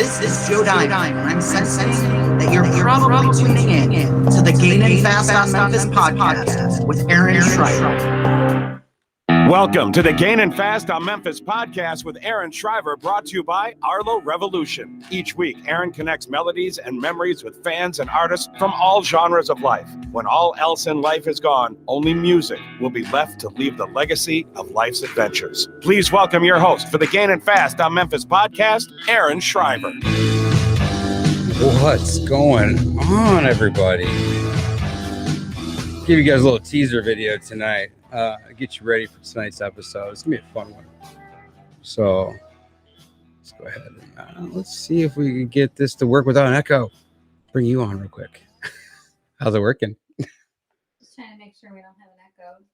This is Joe Dime, and I'm sensing that you're probably tuning in to the Gainin Fast on Memphis podcast with Aaron Schreiber. Welcome to the Gainin Fast on Memphis podcast with Aaron Schreiber, brought to you by Arlo Revolution. Each week, Aaron connects melodies and memories with fans and artists from all genres of life. When all else in life is gone, only music will be left to leave the legacy of life's adventures. Please welcome your host for the Gainin Fast on Memphis podcast, Aaron Schreiber. What's going on, everybody? Give you guys a little teaser video tonight. Get you ready for tonight's episode. It's gonna be a fun one. So let's go ahead and let's see if we can get this to work without an echo. Bring you on real quick. How's it working? Just trying to make sure we don't have an echo.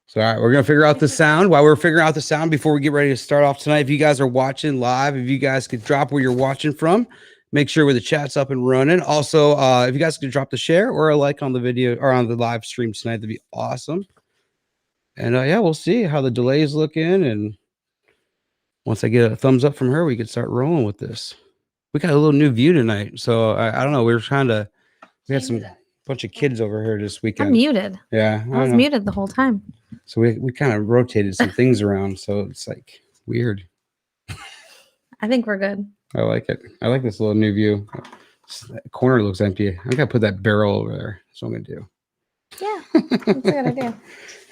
So, all right, we're gonna figure out the sound. While we're figuring out the sound, before we get ready to start off tonight, if you guys are watching live, if you guys could drop where you're watching from, make sure where the chat's up and running. Also, if you guys could drop the share or a like on the video or on the live stream tonight, that'd be awesome. And yeah, we'll see how the delay is looking. And once I get a thumbs up from her, we can start rolling with this. We got a little new view tonight. So I don't know. We had some bunch of kids over here this weekend. I'm muted. Yeah. I was muted the whole time. So we kind of rotated some things around. So it's like weird. I think we're good. I like it. I like this little new view. That corner looks empty. I gotta put that barrel over there. That's what I'm gonna do. Yeah, that's a good idea.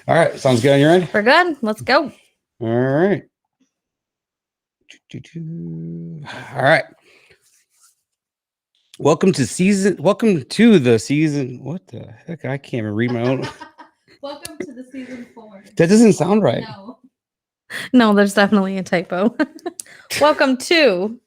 All right, sounds good on your end? We're good. Let's go. All right. All right. Welcome to the season. What the heck? I can't even read my own. Welcome to the season 4. That doesn't sound right. No, there's definitely a typo. Welcome to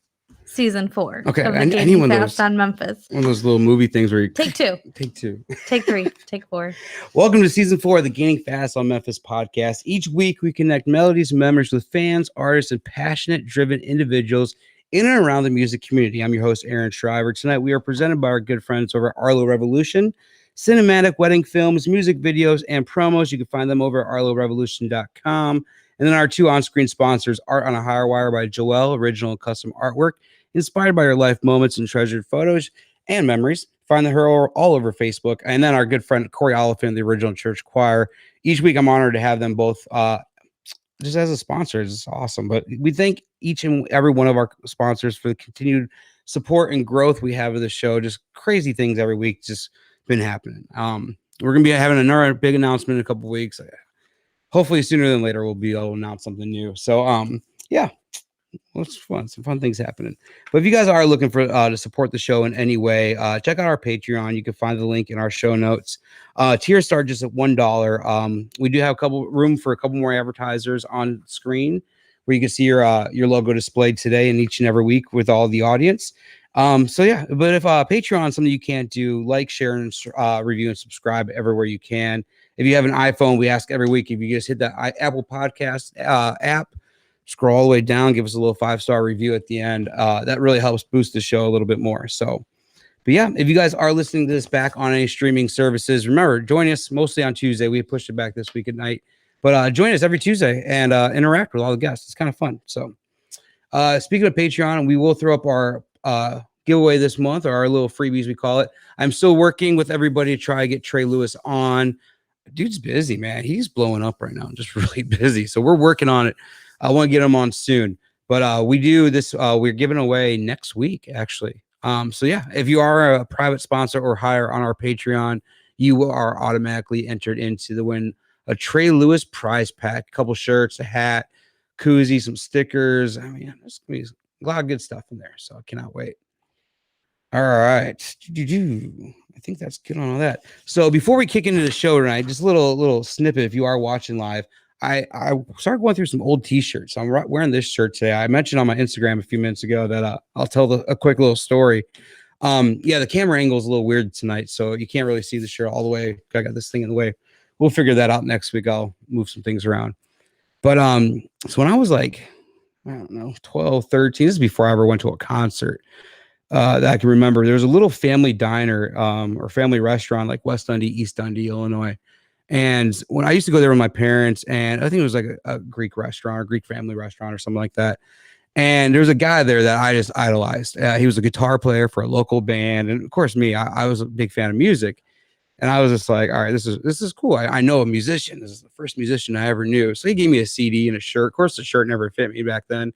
season 4. Okay, of the I need Gainin one of Fast those. on Memphis. One of those little movie things where you Take 2. Take 2. Take 3. Take 4. Welcome to season 4 of the Gainin Fast on Memphis podcast. Each week, we connect melodies and memories with fans, artists, and passionate, driven individuals in and around the music community. I'm your host, Aaron Schreiber. Tonight, we are presented by our good friends over at Arlo Revolution. Cinematic wedding films, music videos, and promos. You can find them over at arlorevolution.com. And then our 2 on-screen sponsors, Art on a Higher Wire by Joelle, original and custom artwork, inspired by your life moments and treasured photos and memories. Find her all over Facebook. And then our good friend, Corey Oliphant, the original church choir. Each week, I'm honored to have them both just as a sponsor. It's awesome. But we thank each and every one of our sponsors for the continued support and growth we have of the show. Just crazy things every week just been happening. We're going to be having another big announcement in a couple of weeks. Hopefully sooner than later, we'll be able to announce something new. So, yeah, well, it's fun. Some fun things happening. But if you guys are looking for to support the show in any way, check out our Patreon. You can find the link in our show notes. Tiers start just at $1. We do have room for a couple more advertisers on screen where you can see your logo displayed today and each and every week with all the audience. So yeah, but if Patreon is something you can't do, like, share, and review and subscribe everywhere you can. If you have an iPhone, we ask every week if you just hit that Apple Podcast app, scroll all the way down, give us a little 5-star review at the end. That really helps boost the show a little bit more. So, but yeah, if you guys are listening to this back on any streaming services, remember, join us mostly on Tuesday. We pushed it back this week at night, but join us every Tuesday and interact with all the guests. It's kind of fun. So, speaking of Patreon, we will throw up our giveaway this month, or our little freebies, we call it. I'm still working with everybody to try to get Trey Lewis on. Dude's busy, man. He's blowing up right now. Just really busy. So we're working on it. I want to get him on soon. But we do this. We're giving away next week, actually. So yeah, if you are a private sponsor or higher on our Patreon, you are automatically entered into the win a Trey Lewis prize pack, a couple shirts, a hat, koozie, some stickers. I mean, there's gonna be a lot of good stuff in there. So I cannot wait. All right. I think that's good on all that. So before we kick into the show tonight, just a little snippet. If you are watching live, I started going through some old t-shirts. I'm wearing this shirt today. I mentioned on my Instagram a few minutes ago that I'll tell a quick little story. Yeah, the camera angle is a little weird tonight, so you can't really see the shirt all the way. I got this thing in the way. We'll figure that out next week. I'll move some things around. But so when I was like, I don't know, 12, 13, this is before I ever went to a concert. That I can remember, there was a little family diner or family restaurant like West Dundee, East Dundee, Illinois. And when I used to go there with my parents, and I think it was like a Greek restaurant or Greek family restaurant or something like that. And there was a guy there that I just idolized. He was a guitar player for a local band. And of course, me, I was a big fan of music. And I was just like, all right, this is cool. I know a musician. This is the first musician I ever knew. So he gave me a CD and a shirt. Of course, the shirt never fit me back then.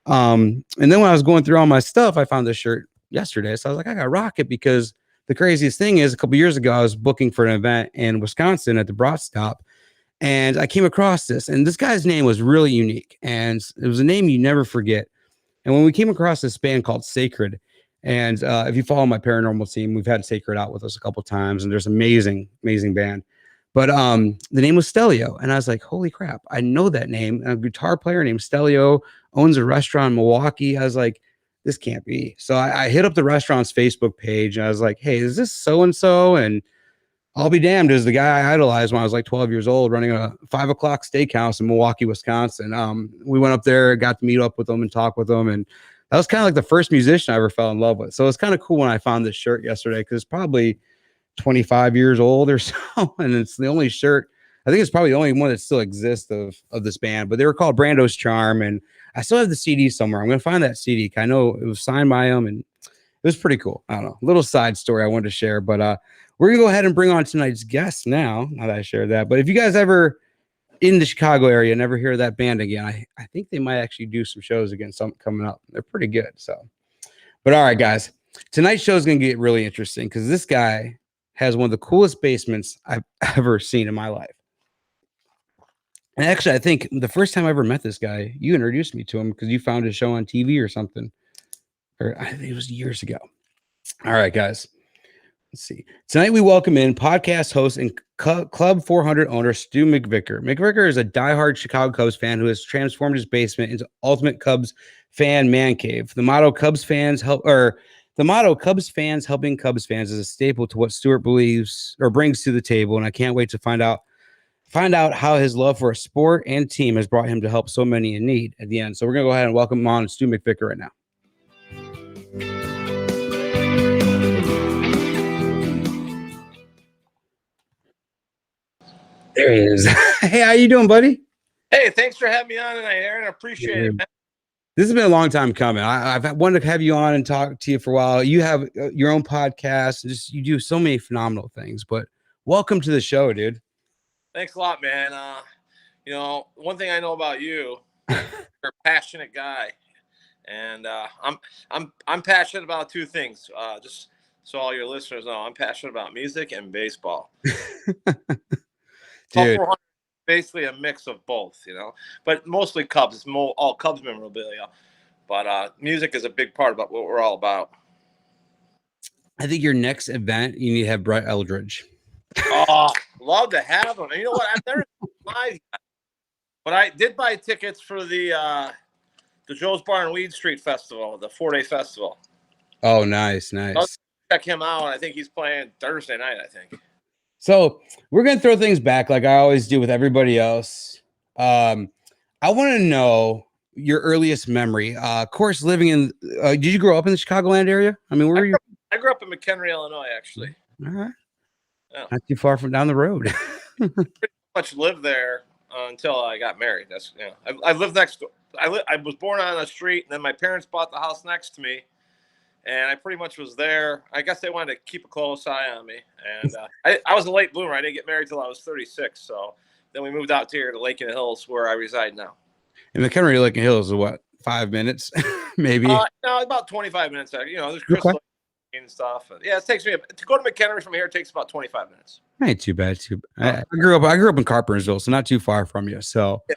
And then when I was going through all my stuff, I found this shirt yesterday. So I was like, I got to rock it, because the craziest thing is a couple years ago, I was booking for an event in Wisconsin at the Brat Stop. And I came across this, and this guy's name was really unique, and it was a name you never forget. And when we came across this band called Sacred, and if you follow my paranormal team, we've had Sacred out with us a couple times, and there's amazing band. But the name was Stelio, and I was like, holy crap, I know that name. And a guitar player named Stelio owns a restaurant in Milwaukee. I was like, this can't be. So I hit up the restaurant's Facebook page, and I was like, hey, is this so-and-so? And I'll be damned, is the guy I idolized when I was like 12 years old, running a 5 o'clock steakhouse in Milwaukee, Wisconsin. We went up there, got to meet up with him and talk with him. And that was kind of like the first musician I ever fell in love with. So it's kind of cool when I found this shirt yesterday, because it's probably 25 years old or so. And it's the only shirt, I think it's probably the only one that still exists of this band, but they were called Brando's Charm. And I still have the CD somewhere. I'm going to find that CD. I know it was signed by him, and it was pretty cool. I don't know, little side story I wanted to share, but we're going to go ahead and bring on tonight's guest now that I shared that. But if you guys ever in the Chicago area never hear that band again, I think they might actually do some shows again, some coming up. They're pretty good. So, but all right, guys, tonight's show is going to get really interesting, because this guy has one of the coolest basements I've ever seen in my life. And actually, I think the first time I ever met this guy, you introduced me to him because you found his show on TV or something. Or I think it was years ago. All right, guys. Let's see. Tonight we welcome in podcast host and Club 400 owner Stu McVicar. McVicar is a diehard Chicago Cubs fan who has transformed his basement into ultimate Cubs fan man cave. The motto Cubs fans helping Cubs fans is a staple to what Stewart believes or brings to the table, and I can't wait to find out how his love for a sport and team has brought him to help so many in need at the end. So we're gonna go ahead and welcome him on, Stu McVicar, right now. There he is. Hey, how you doing, buddy? Hey, thanks for having me on tonight, Aaron. I appreciate it, man. This has been a long time coming. I've wanted to have you on and talk to you for a while. You have your own podcast. You do so many phenomenal things. But welcome to the show, dude. Thanks a lot, man. One thing I know about you, you're a passionate guy, and I'm passionate about two things. Just so all your listeners know, I'm passionate about music and baseball. Dude. Basically a mix of both, but mostly Cubs. It's all Cubs memorabilia, but music is a big part about what we're all about. I think your next event, you need to have Brett Eldridge. Oh, love to have him. And you know what? I've never live yet, but I did buy tickets for the Joe's Bar and Weed Street Festival, the 4-day festival. Oh, nice. I'll check him out. I think he's playing Thursday night, I think. So we're going to throw things back like I always do with everybody else. I want to know your earliest memory. Of course, living in did you grow up in the Chicagoland area? I mean, where are you? I grew up in McHenry, Illinois, actually. All right. Yeah. Not too far from down the road. Pretty much lived there until I got married. That's I lived next door. I was born on a street, and then my parents bought the house next to me. And I pretty much was there. I guess they wanted to keep a close eye on me. And I was a late bloomer. I didn't get married till I was 36. So then we moved out here to Lake and Hills, where I reside now. And McHenry, Lake and Hills is what, 5 minutes, maybe? No, about 25 minutes. There's Crystal and stuff. Yeah, it takes me to go to McHenry from here. It takes about 25 minutes. Ain't too bad. I grew up in Carpentersville, so not too far from you. So, yeah.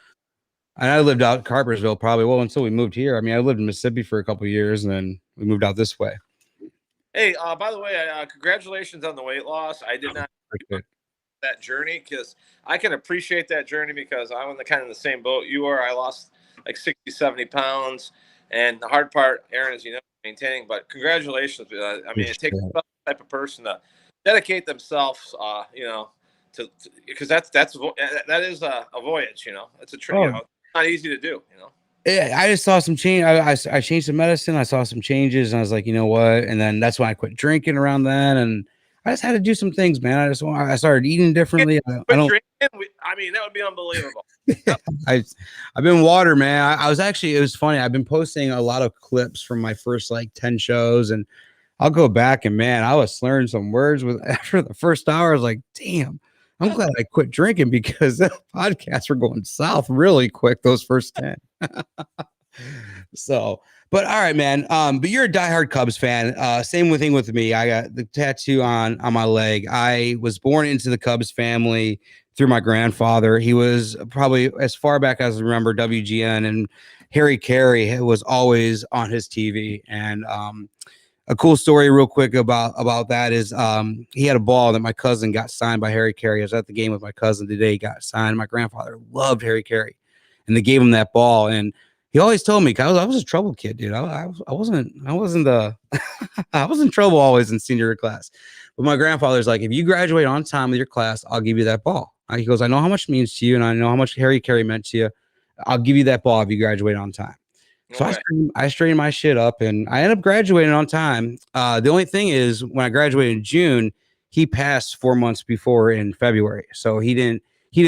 And I lived out in Carpentersville probably until we moved here. I mean, I lived in Mississippi for a couple of years, and then we moved out this way. Hey, by the way, congratulations on the weight loss. I did not that journey, because I can appreciate that journey, because I'm in the same boat you are. I lost like 60, 70 pounds, and the hard part, Aaron, is maintaining. But congratulations. I mean, it takes a type of person to dedicate themselves, because that is a voyage. It's a trip. It's not easy to do. Yeah, I just saw some change. I changed some medicine. I saw some changes, and I was like, you know what? And then that's when I quit drinking around then. And I just had to do some things, man. I started eating differently. I don't. Drinking, I mean, that would be unbelievable. I've been water, man. I was actually, it was funny. I've been posting a lot of clips from my first like 10 shows, and I'll go back and man, I was slurring some words with after the first hour. I was like, damn, I'm glad I quit drinking because the podcasts were going south really quick those first 10. So, but all right, man. But you're a diehard Cubs fan. Same thing with me. I got the tattoo on my leg. I was born into the Cubs family through my grandfather. He was probably as far back as I remember WGN, and Harry Carey was always on his TV. And a cool story real quick about that is he had a ball that my cousin got signed by Harry Carey. I was at the game with my cousin today. He got signed. My grandfather loved Harry Carey, and they gave him that ball. And he always told me, I was a trouble kid, dude. I wasn't I was in trouble always in senior class. But my grandfather's like, if you graduate on time with your class, I'll give you that ball. He goes, I know how much it means to you, and I know how much Harry Carey meant to you. I'll give you that ball if you graduate on time. So I straightened my shit up, and I ended up graduating on time. The only thing is, when I graduated in June, he passed 4 months before in February, so he didn't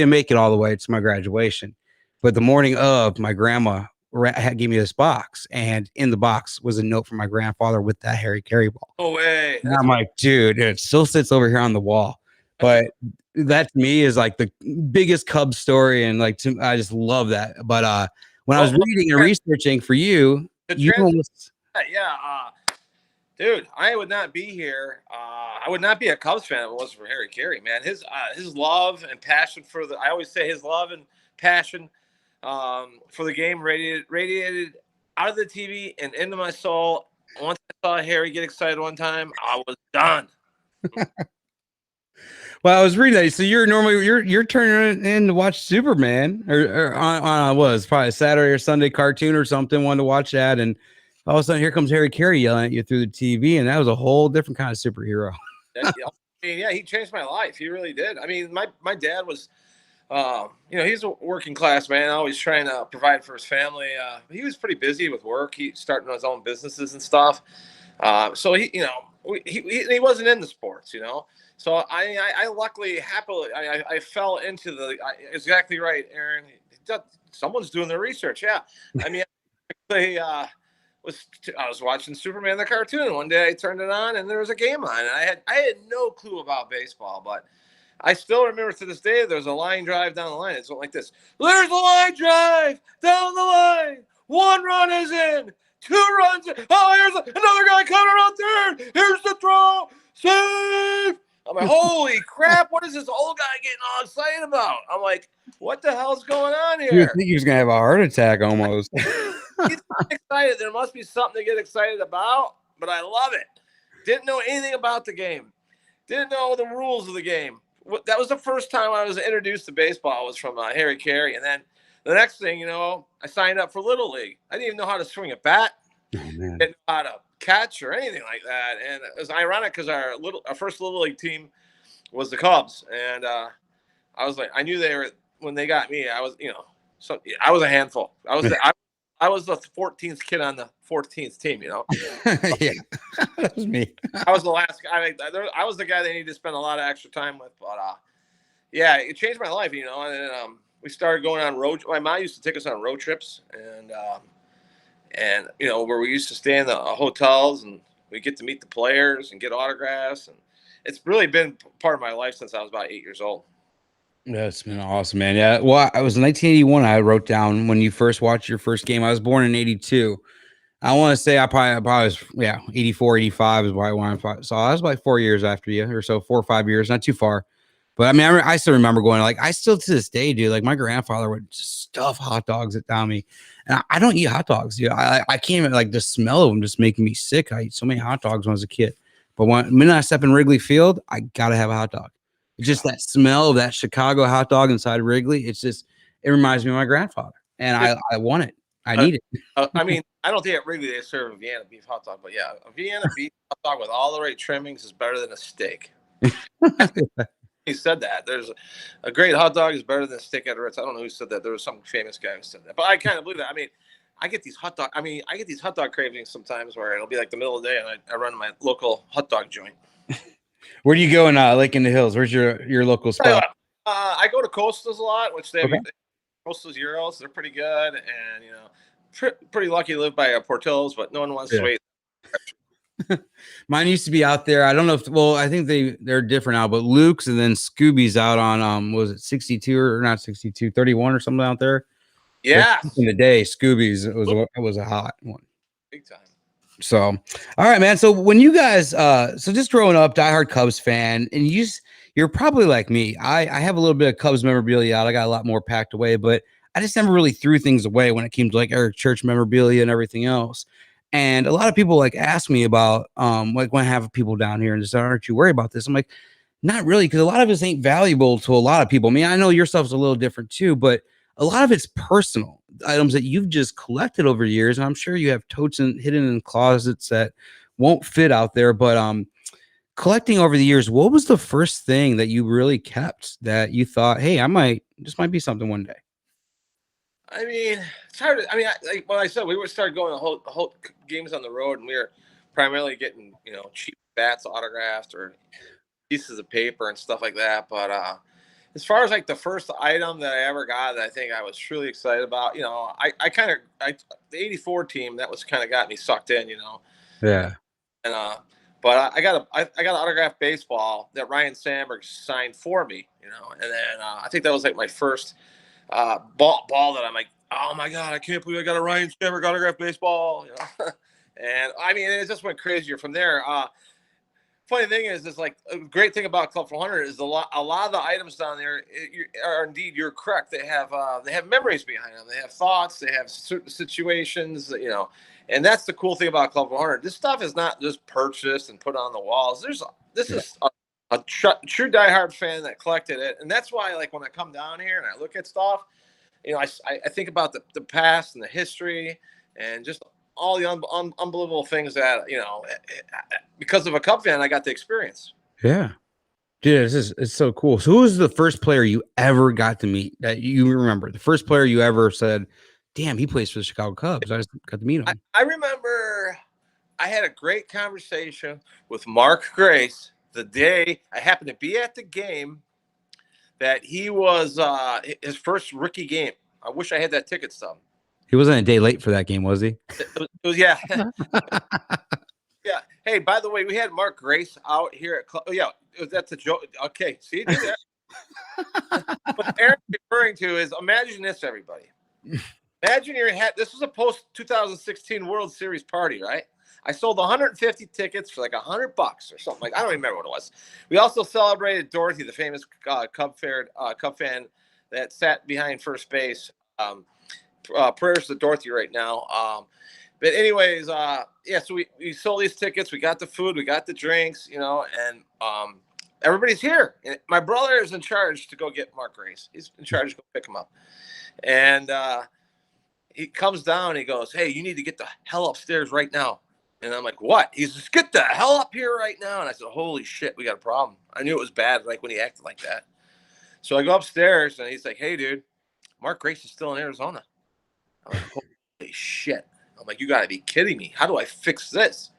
make it all the way to my graduation. But the morning of, my grandma gave me this box, and in the box was a note from my grandfather with that Harry Carey ball. No way. And I'm like, dude, it still sits over here on the wall. But that to me is like the biggest Cubs story, and like I just love that. But when I was reading and researching for you, dude, I would not be here. I would not be a Cubs fan if it wasn't for Harry Carey, man. His love and passion for I always say his love and passion for the game radiated out of the TV and into my soul. Once I saw Harry get excited one time, I was done. Well, I was reading that. So you're turning in to watch Superman or on was probably a Saturday or Sunday cartoon or something. Wanted to watch that, and all of a sudden here comes Harry Carey yelling at you through the TV, and that was a whole different kind of superhero. He changed my life. He really did. I mean, my dad was, he's a working class man, always trying to provide for his family. He was pretty busy with work. He starting his own businesses and stuff. So he wasn't into sports, So I luckily, happily, I fell into exactly right, Aaron. Someone's doing the research. Yeah. I mean, I was watching Superman the cartoon. One day I turned it on and there was a game on, and I had no clue about baseball, but I still remember to this day there was a line drive down the line. It's like this. There's a line drive down the line. 1 run is in. 2 runs in. Oh, here's another guy coming around third. Here's the throw. Save. I'm like, holy crap, what is this old guy getting all excited about? I'm like, what the hell's going on here? You think he was going to have a heart attack almost. He's excited. There must be something to get excited about, but I love it. Didn't know anything about the game. Didn't know the rules of the game. That was the first time I was introduced to baseball was from Harry Carey. And then the next thing, I signed up for Little League. I didn't even know how to swing a bat. Oh, man. Didn't know how to catch or anything like that. And it was ironic because our first Little League team was the Cubs. And I was like, I knew when they got me, I was, I was a handful. I was the 14th kid on the 14th team, Yeah, that was me. I was the last guy. I was the guy they needed to spend a lot of extra time with. But yeah, it changed my life, And then, we started going on road. My mom used to take us on road trips, and where we used to stay in the hotels, and we get to meet the players and get autographs, and it's really been part of my life since I was about 8 years old. Yeah, it's been awesome, man. Yeah. Well, I was in 1981. I wrote down when you first watched your first game. I was born in 82. I want to say I probably was, 84, 85 is why I wanted. So I was like 4 years after you or so, 4 or 5 years, not too far. But I mean, I still remember going, like, I still to this day, dude, like my grandfather would stuff hot dogs at me. And I don't eat hot dogs, dude. I can't even, like, the smell of them just making me sick. I ate so many hot dogs when I was a kid. But the minute I step in Wrigley Field, I got to have a hot dog. Just that smell of that Chicago hot dog inside Wrigley. It reminds me of my grandfather, and I want it. I need it. I mean, I don't think at Wrigley they serve a Vienna beef hot dog, but yeah, a Vienna beef hot dog with all the right trimmings is better than a steak. He said that. There's a great hot dog is better than a steak at a Ritz. I don't know who said that. There was some famous guy who said that, but I kind of believe that. I mean, I get these hot dog cravings sometimes where it'll be like the middle of the day and I run to my local hot dog joint. Where do you go in Lake in the Hills? Where's your local spot? I go to Coastals a lot, which they have Okay. Coastals Euros. They're pretty good, and pretty lucky to live by Portillo's, but no one wants to wait. Mine used to be out there. I don't know if I think they're different now, but Luke's and then Scooby's out on was it 62 or not 62, 31 or something out there? Yeah. In the day, Scooby's was a hot one. Big time. So, all right, man. So when you guys so just growing up, diehard Cubs fan, and you're probably like me. I have a little bit of Cubs memorabilia out. I got a lot more packed away, but I just never really threw things away when it came to like Eric Church memorabilia and everything else. And a lot of people like ask me about like when I have people down here and just aren't you worried about this? I'm like, not really, because a lot of this ain't valuable to a lot of people. I mean, I know your stuff's a little different too, but a lot of it's personal items that you've just collected over years. And I'm sure you have totes hidden in closets that won't fit out there. But collecting over the years, what was the first thing that you really kept that you thought, hey, this might be something one day? I mean, it's hard. Like when I said we would start going the whole games on the road, and we were primarily getting cheap bats autographed or pieces of paper and stuff like that. But as far as like the first item that I ever got that I think I was truly excited about, the '84 team that was kind of got me sucked in, Yeah. And but I got an autographed baseball that Ryan Sandberg signed for me, and then I think that was like my first ball that I'm like, oh my God, I can't believe I got a Ryan Sandberg autographed baseball. And I mean, it just went crazier from there. Funny thing is like a great thing about Club 400 is a lot of the items down there are indeed, you're correct. They have memories behind them. They have thoughts. They have certain situations, and that's the cool thing about Club 400. This stuff is not just purchased and put on the walls. This is a true diehard fan that collected it. And that's why, like, when I come down here and I look at stuff, I think about the past and the history and just all the unbelievable things that, because of a Cub fan, I got to experience. Yeah. Dude, it's so cool. So who was the first player you ever got to meet that you remember? The first player you ever said, damn, he plays for the Chicago Cubs. I just got to meet him. I remember I had a great conversation with Mark Grace the day I happened to be at the game that he was his first rookie game. I wish I had that ticket stub. He wasn't a day late for that game, was he? It was yeah. Yeah. Hey, by the way, we had Mark Grace out here at that's a joke. Okay, see that? What Aaron's referring to is, imagine this, everybody. Imagine this was a post 2016 World Series party, right? I sold 150 tickets for like $100 or something. Like, I don't even remember what it was. We also celebrated Dorothy, the famous Cub fan that sat behind first base. Prayers to Dorothy right now. But anyways, so we sold these tickets. We got the food. We got the drinks, and everybody's here. And my brother is in charge to go get Mark Grace. He's in charge to go pick him up. And he comes down. He goes, hey, you need to get the hell upstairs right now. And I'm like, what? He's just, get the hell up here right now. And I said, holy shit, we got a problem. I knew it was bad, like when he acted like that. So I go upstairs and he's like, hey, dude, Mark Grace is still in Arizona. I'm like, holy shit. I'm like, you got to be kidding me. How do I fix this?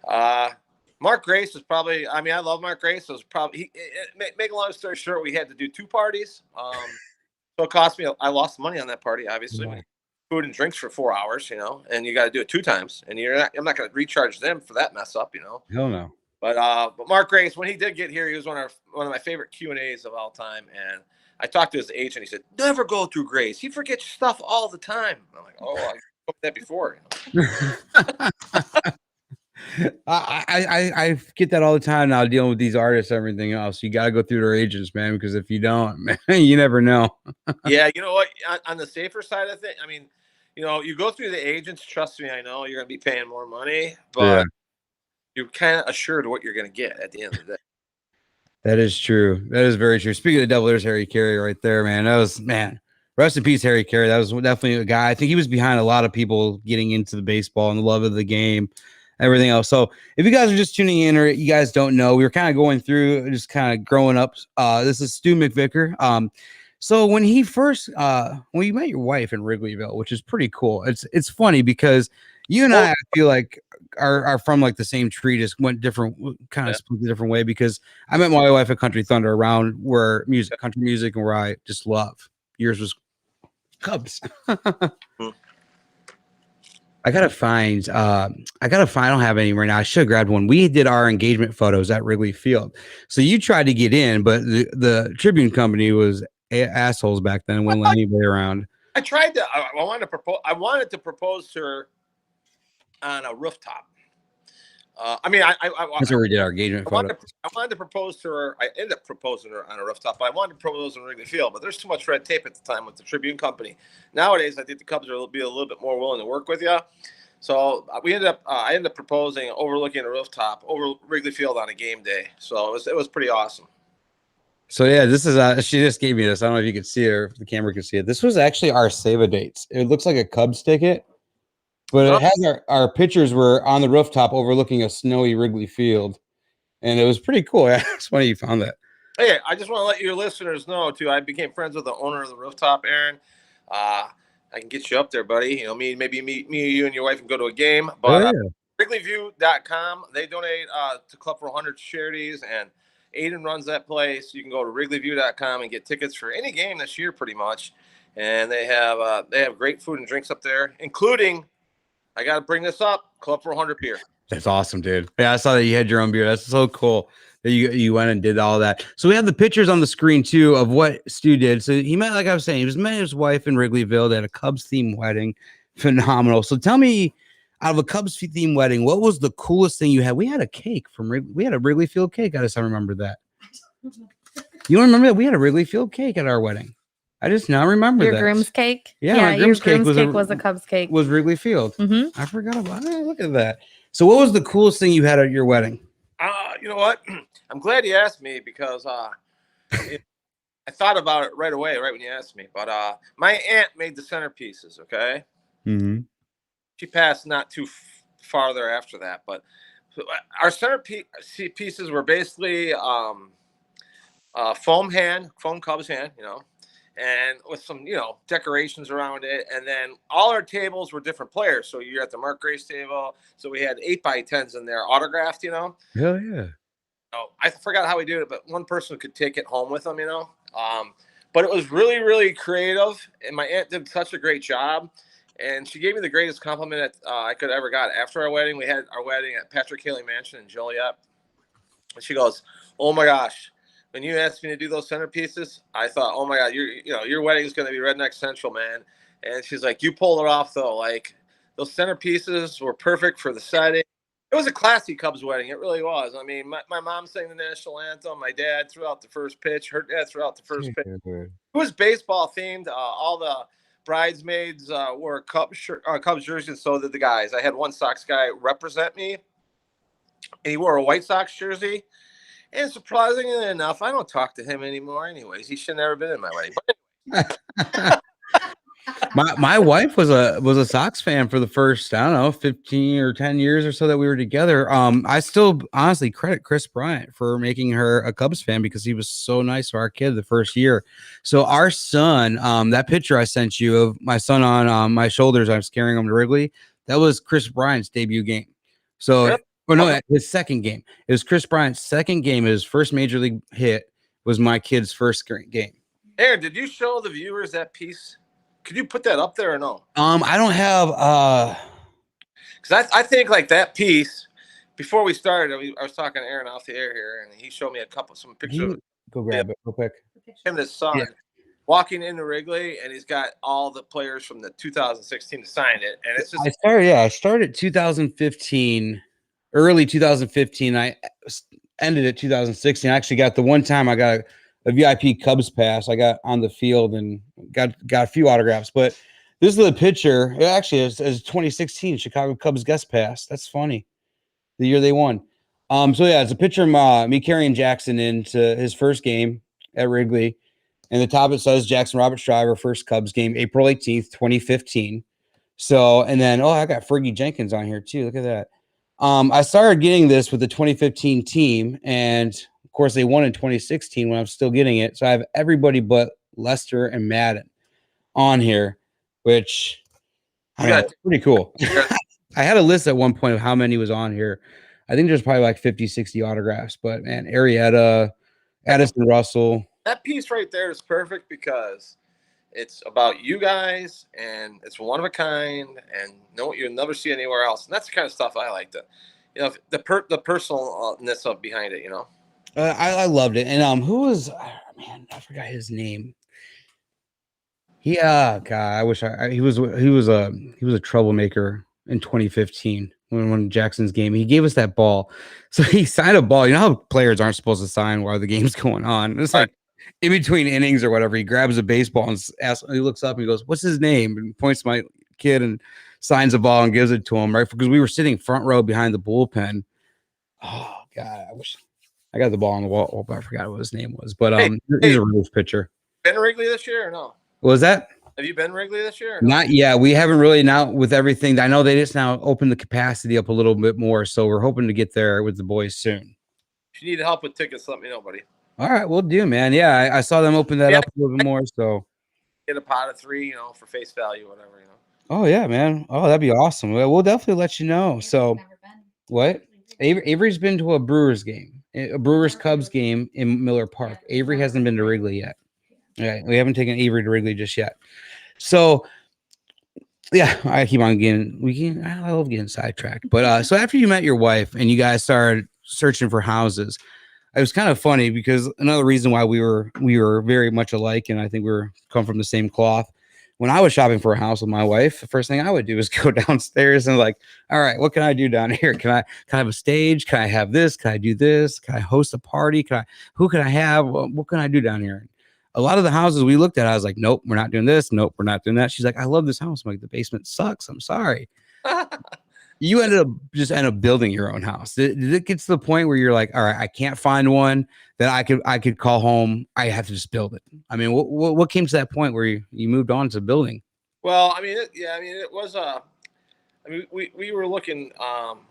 Mark Grace was probably, I love Mark Grace. So it was probably, make a long story short, we had to do 2 parties. So it cost me, I lost money on that party, obviously. Right. Food and drinks for 4 hours, and you got to do it 2 times. And I'm not going to recharge them for that mess up, Hell no. But Mark Grace, when he did get here, he was one of my favorite Q&As of all time. And I talked to his agent. He said, never go through Grace. He forgets stuff all the time. I'm like, oh, I told that before. I get that all the time now, dealing with these artists and everything else. You got to go through their agents, man, because if you don't, man, you never know. Yeah, you know what? On the safer side of things, you go through the agents. Trust me, I know you're going to be paying more money, but you're kind of assured what you're going to get at the end of the day. That is true. That is very true. Speaking of the devil, there's Harry Carey right there, man. Rest in peace, Harry Carey. That was definitely a guy. I think he was behind a lot of people getting into the baseball and the love of the game, everything else. So if you guys are just tuning in or you guys don't know, we were kind of going through just kind of growing up. This is Stu McVicar. So when he first, when you met your wife in Wrigleyville, which is pretty cool. It's funny because you and I feel like are from like the same tree, just went different, kind of split a different way, because I met my wife at Country Thunder, around where country music, and where I just love. Yours was Cubs. I gotta find. I don't have any right now. I should have grabbed one. We did our engagement photos at Wrigley Field. So you tried to get in, but the Tribune company was assholes back then and wouldn't let anybody around. I tried to. I wanted to propose. I wanted to propose to her on a rooftop. That's where we did our engagement photo. I wanted to propose to her. I ended up proposing to her on a rooftop, but I wanted to propose in Wrigley Field. But there's too much red tape at the time with the Tribune company. Nowadays, I think the Cubs will be a little bit more willing to work with you. So I ended up proposing, overlooking a rooftop over Wrigley Field on a game day. So it was pretty awesome. So yeah, this is she just gave me this. I don't know if you could see it or if the camera could see it. This was actually our save-a-dates. It looks like a Cubs ticket. But it has our pictures were on the rooftop overlooking a snowy Wrigley Field. And it was pretty cool. It's funny you found that. Hey, I just want to let your listeners know, too, I became friends with the owner of the rooftop, Aaron. I can get you up there, buddy. You know, maybe you and your wife can go to a game. But WrigleyView.com, they donate to Club for 100 Charities, and Aiden runs that place. You can go to WrigleyView.com and get tickets for any game this year, pretty much. And they have great food and drinks up there, including, I got to bring this up, Club for 100 beer. That's awesome, dude. Yeah, I saw that you had your own beer. That's so cool that you went and did all that. So we have the pictures on the screen, too, of what Stu did. So he met, like I was saying, met his wife in Wrigleyville. They had a Cubs-themed wedding. Phenomenal. So tell me, out of a Cubs-themed wedding, what was the coolest thing you had? We had a cake from Wrigley. We had a Wrigley Field cake. I just remember that. You don't remember that? We had a Wrigley Field cake at our wedding. I just now remember your that. groom's cake. Yeah, your groom's cake was a Cubs cake. Was Wrigley Field. Mm-hmm. I forgot about it. Look at that. So what was the coolest thing you had at your wedding? You know what? I'm glad you asked me, because I thought about it right away, right when you asked me. But my aunt made the centerpieces, okay? Mm-hmm. She passed not too far thereafter that. But our centerpieces were basically foam Cubs hand, you know, and with some, you know, decorations around it. And then all our tables were different players. So you're at the Mark Grace table. So we had 8x10s in there, autographed, you know. Hell yeah. Oh, I forgot how we did it, but one person could take it home with them, you know. But it was really, really creative. And my aunt did such a great job. And she gave me the greatest compliment I could ever got. After our wedding, we had our wedding at Patrick Haley Mansion in Joliet. And she goes, "Oh my gosh, when you asked me to do those centerpieces, I thought, oh my God, your wedding is going to be Redneck Central, man." And she's like, "You pulled it off though. Like, those centerpieces were perfect for the setting." It was a classy Cubs wedding. It really was. I mean, my mom sang the national anthem. My dad threw out the first pitch. Her dad threw out the first pitch. It was baseball themed. All the bridesmaids wore Cubs jerseys. So did the guys. I had one Sox guy represent me, and he wore a White Sox jersey. And surprisingly enough, I don't talk to him anymore. Anyways, he should never been in my wedding. My wife was a Sox fan for the first, I don't know, 15 or 10 years or so that we were together. I still honestly credit Chris Bryant for making her a Cubs fan, because he was so nice to our kid the first year. So our son, that picture I sent you of my son on my shoulders, I was carrying him to Wrigley. That was Chris Bryant's debut game. So. Yep. Or no, his second game. It was Chris Bryant's second game. His first major league hit was my kid's first game. Aaron, did you show the viewers that piece? Could you put that up there or no? I don't have. Because I think like that piece. Before we started, I was talking to Aaron off the air here, and he showed me some pictures. Go grab it real quick. Him and his son walking into Wrigley, and he's got all the players from the 2016 to sign it, and it's just. I started 2015. Early 2015, I ended at 2016. I actually got the one time I got a VIP Cubs pass. I got on the field and got a few autographs. But this is the picture. It actually is 2016 Chicago Cubs guest pass. That's funny. The year they won. So yeah, it's a picture of me carrying Jackson into his first game at Wrigley. And the top it says Jackson Robert Shriver, first Cubs game, April 18th, 2015. So, and then, I got Fergie Jenkins on here too. Look at that. I started getting this with the 2015 team, and of course they won in 2016 when I'm still getting it. So I have everybody but Lester and Madden on here, which I don't know, pretty cool. I had a list at one point of how many was on here. I think there's probably like 50, 60 autographs, but man, Arrieta, Addison Russell. That piece right there is perfect because it's about you guys and it's one of a kind and no, you'll never see anywhere else. And that's the kind of stuff I like to, the personalness of behind it, I loved it. And who was man, I forgot his name. God, I wish he was a troublemaker in 2015 when Jackson's game. He gave us that ball. So he signed a ball. You know how players aren't supposed to sign while the game's going on. It's like in between innings or whatever, he grabs a baseball and he looks up and he goes, "What's his name?" and points to my kid and signs the ball and gives it to him, right? Because we were sitting front row behind the bullpen. Oh God, I wish I got the ball on the wall. Oh, but I forgot what his name was. But he's a relief pitcher. Been Wrigley this year or no? What was that? Have you been Wrigley this year? No? Not yet. We haven't really now with everything. I know they just now opened the capacity up a little bit more. So we're hoping to get there with the boys soon. If you need help with tickets, let me know, buddy. All right, we'll do, man. Yeah, I saw them open that up a little bit more. So get a pot of 3, for face value, whatever, Oh yeah, man. Oh, that'd be awesome. We'll definitely let you know. So what? Avery's been to a Brewers game, a Brewers Cubs game in Miller Park. Avery hasn't been to Wrigley yet. Yeah, we haven't taken Avery to Wrigley just yet. So yeah, I keep on getting I love getting sidetracked. But so after you met your wife and you guys started searching for houses, it was kind of funny because another reason why we were very much alike, and I think we come from the same cloth. When I was shopping for a house with my wife, the first thing I would do is go downstairs and like, all right, what can I do down here? Can I have a stage? Can I have this? Can I do this? Can I host a party? Who can I have? What can I do down here? A lot of the houses we looked at, I was like, nope, we're not doing this. Nope, we're not doing that. She's like, I love this house. I'm like, the basement sucks. I'm sorry. You ended up building your own house. Did it get to the point where you're like, all right, I can't find one that I could call home. I have to just build it. I mean, what came to that point where you moved on to building? Well, it was we were looking.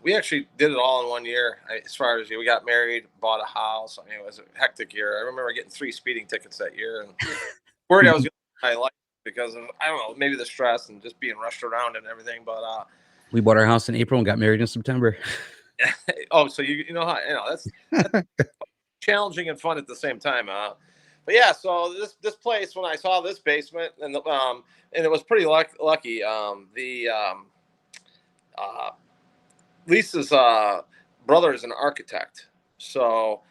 We actually did it all in 1 year. As far as we got married, bought a house. I mean, it was a hectic year. I remember getting 3 speeding tickets that year, and worried I was going to my life because of, I don't know, maybe the stress and just being rushed around and everything. But we bought our house in April and got married in September. Oh, so you know how that's challenging and fun at the same time. But yeah, so this place, when I saw this basement and it was pretty lucky. Lisa's brother is an architect, so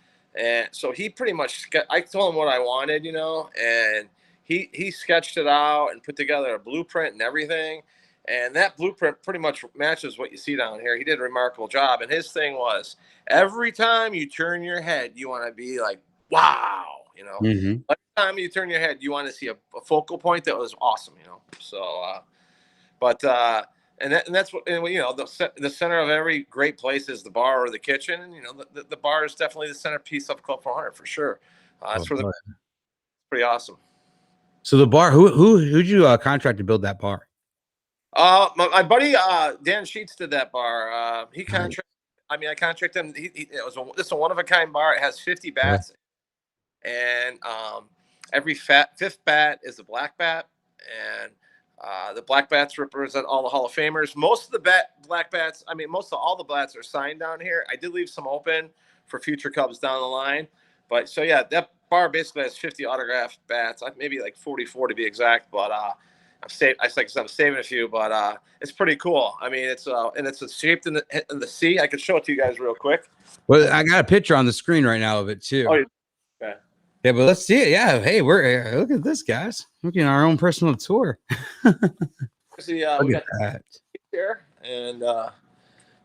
he pretty much I told him what I wanted, and he sketched it out and put together a blueprint and everything. And that blueprint pretty much matches what you see down here. He did a remarkable job. And his thing was, every time you turn your head, you want to be like, wow, Mm-hmm. Every time you turn your head, you want to see a focal point that was awesome, So, and that's what, the center of every great place is the bar or the kitchen. And, the bar is definitely the centerpiece of Club 400 for sure. That's pretty awesome. So the bar, who'd you contract to build that bar? My buddy Dan Sheets did that bar. He contracted. I contracted him. This is a one of a kind bar. It has 50 bats, and every fifth bat is a black bat, and the black bats represent all the Hall of Famers. Most of the black bats. Most of all the bats are signed down here. I did leave some open for future Cubs down the line, but so yeah, that bar basically has 50 autographed bats. Maybe like 44 to be exact, but I'm saving a few, but it's pretty cool. It's shaped in the sea. I could show it to you guys real quick. Well, I got a picture on the screen right now of it too. Oh, okay. Yeah, but let's see it. Yeah, hey, we're look at this, guys. We're getting our own personal tour. See, we got that here, and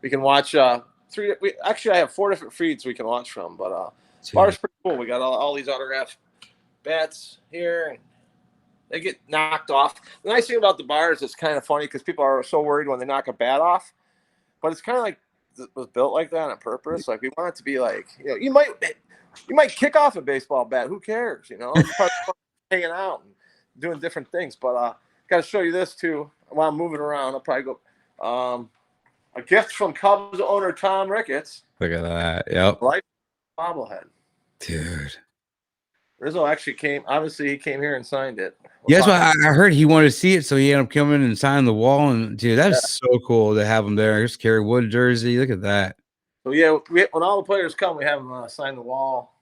we can watch 3. I have 4 different feeds we can watch from, but bar's pretty cool. We got all these autographed bats here. And they get knocked off. The nice thing about the bar is it's kind of funny because people are so worried when they knock a bat off, but it's kind of like it was built like that on purpose. Like we want it to be like, you might kick off a baseball bat. Who cares? It's part of hanging out and doing different things. But got to show you this too. While I'm moving around, I'll probably go. A gift from Cubs owner Tom Ricketts. Look at that. Yep. Life bobblehead. Dude. Rizzo actually came. Obviously, he came here and signed it. Yeah, that's why I heard he wanted to see it, so he ended up coming and signing the wall. And dude, that is so cool to have him there. Here's Kerry Wood jersey. Look at that. So yeah, when all the players come, we have them sign the wall.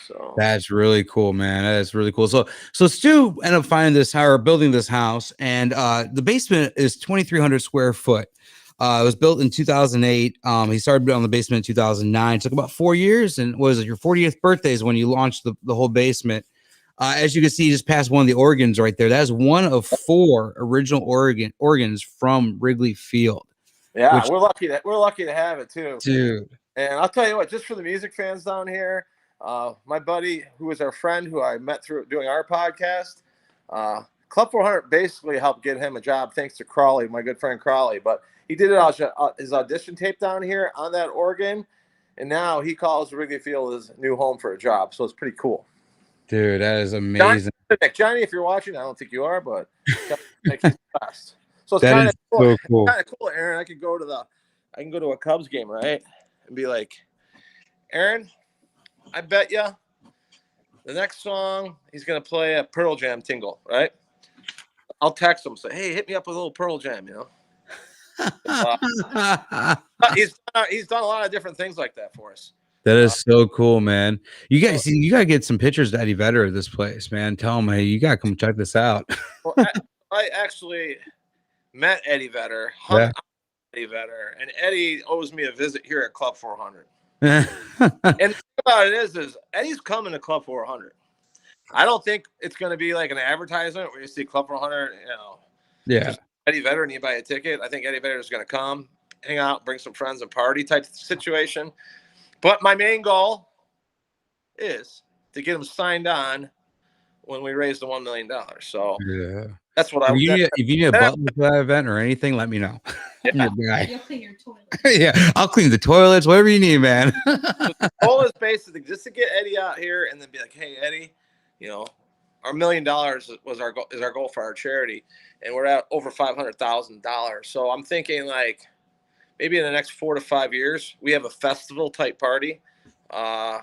So that's really cool, man. That's really cool. So Stu ended up finding this house or building this house, and the basement is 2,300 square foot. It was built in 2008. He started building the basement in 2009. It took about 4 years, and was it your 40th birthday is when you launched the whole basement. As you can see, just past one of the organs right there. That is one of 4 original organs from Wrigley Field. Yeah, we're lucky to have it too, dude. And I'll tell you what, just for the music fans down here, my buddy, who was our friend, who I met through doing our podcast, Club 400 basically helped get him a job, thanks to Crawley, my good friend Crawley. But he did his audition tape down here on that organ, and now he calls Wrigley Field his new home for a job. So it's pretty cool. Dude, that is amazing. Johnny, if you're watching, I don't think you are, but he's the best. So it's kind of cool. So cool. Kind of cool, Aaron. I can go to a Cubs game, right, and be like, Aaron, I bet you the next song he's gonna play a Pearl Jam tingle, right? I'll text him, say, hey, hit me up with a little Pearl Jam, He's done a lot of different things like that for us. That is so cool, man. You guys see, you gotta get some pictures to Eddie Vedder of this place, man. Tell him, hey, you gotta come check this out. Well, I actually met Eddie Vedder, Eddie Vedder, and Eddie owes me a visit here at Club 400. And the thing about it is Eddie's coming to Club 400. I don't think it's going to be like an advertisement where you see Club 400, yeah, Eddie Vedder and you buy a ticket. I think Eddie Vedder is going to come, hang out, bring some friends and party type situation. But my main goal is to get him signed on when we raise the $1 million. So yeah, that's what if you need a butler for that event or anything, let me know. Yeah. You'll clean your toilet. Yeah, I'll clean the toilets, whatever you need, man. The goal is basically just to get Eddie out here and then be like, hey, Eddie, our $1 million is our goal for our charity, and we're at over $500,000. So I'm thinking like maybe in the next 4 to 5 years we have a festival type party, a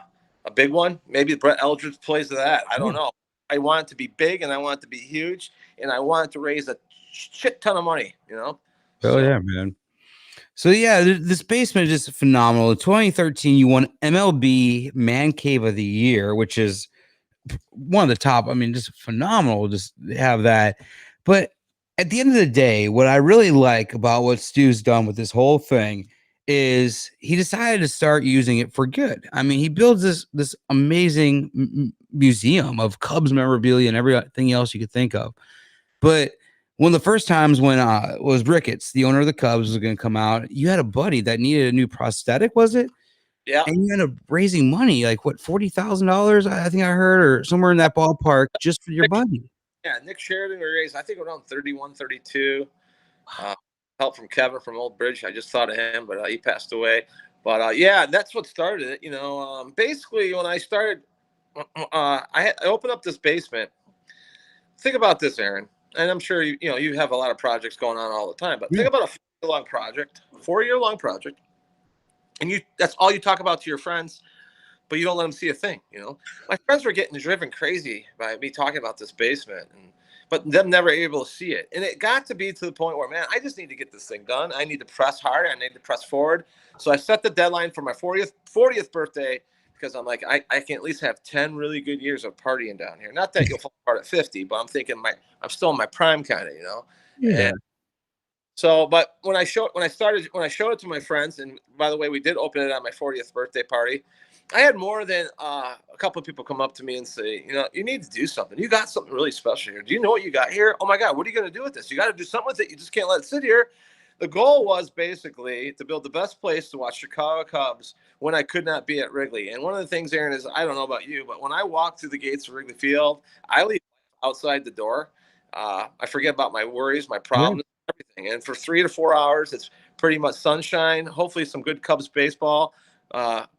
big one. Maybe Brett Eldredge plays to that. I don't know. I want it to be big and I want it to be huge, and I want it to raise a shit ton of money. Oh yeah, man. So yeah, this basement is just phenomenal. In 2013, you won MLB Man Cave of the Year, which is one of the top. I mean, just phenomenal. Just have that. But at the end of the day, what I really like about what Stu's done with this whole thing is he decided to start using it for good. I mean, he builds this amazing museum of Cubs memorabilia and everything else you could think of. But one of the first times when was Ricketts, the owner of the Cubs, was going to come out, you had a buddy that needed a new prosthetic, was it? Yeah. And you ended up raising money, like what, $40,000, I think I heard, or somewhere in that ballpark, just for your buddy. Yeah, Nick Sheridan, we raised, I think, around 31, 32. Help from Kevin from Old Bridge. I just thought of him, but he passed away. But yeah, that's what started it. Basically, when I started, I opened up this basement. Think about this, Aaron. And I'm sure you have a lot of projects going on all the time, but think about a 4-year-long project, and that's all you talk about to your friends, but you don't let them see a thing. My friends were getting driven crazy by me talking about this basement, but them never able to see it. And it got to be to the point where, man, I just need to get this thing done. I need to press hard. I need to press forward. So I set the deadline for my 40th birthday, because I'm like, I can at least have 10 really good years of partying down here. Not that you'll fall apart at 50, but I'm thinking I'm still in my prime kind of, Yeah. And so, but when I showed it to my friends, and by the way, we did open it on my 40th birthday party, I had more than a couple of people come up to me and say, you need to do something. You got something really special here. Do you know what you got here? Oh my God, what are you going to do with this? You got to do something with it. You just can't let it sit here. The goal was basically to build the best place to watch Chicago Cubs when I could not be at Wrigley. And one of the things, Aaron, is I don't know about you, but when I walk through the gates of Wrigley Field, I leave outside the door. I forget about my worries, my problems, everything. And for 3 to 4 hours, it's pretty much sunshine, hopefully some good Cubs baseball,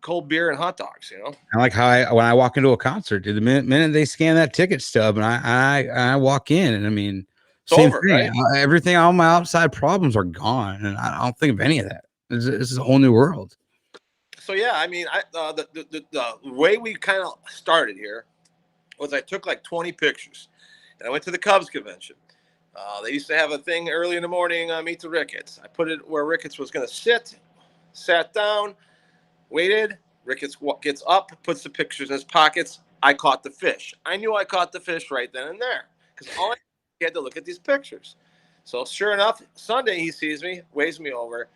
cold beer, and hot dogs. I like how when I walk into a concert, dude, the minute they scan that ticket stub and I walk in, and I mean, same over, thing. Right? Everything, all my outside problems are gone, and I don't think of any of that. This is a whole new world. So yeah, I mean, the way we kind of started here was I took like 20 pictures, and I went to the Cubs convention. They used to have a thing early in the morning, Meet the Ricketts. I put it where Ricketts was going to sit, sat down, waited. Ricketts gets up, puts the pictures in his pockets. I caught the fish. I knew I caught the fish right then and there because all I had to look at these pictures. So sure enough, Sunday he sees me, waves me over,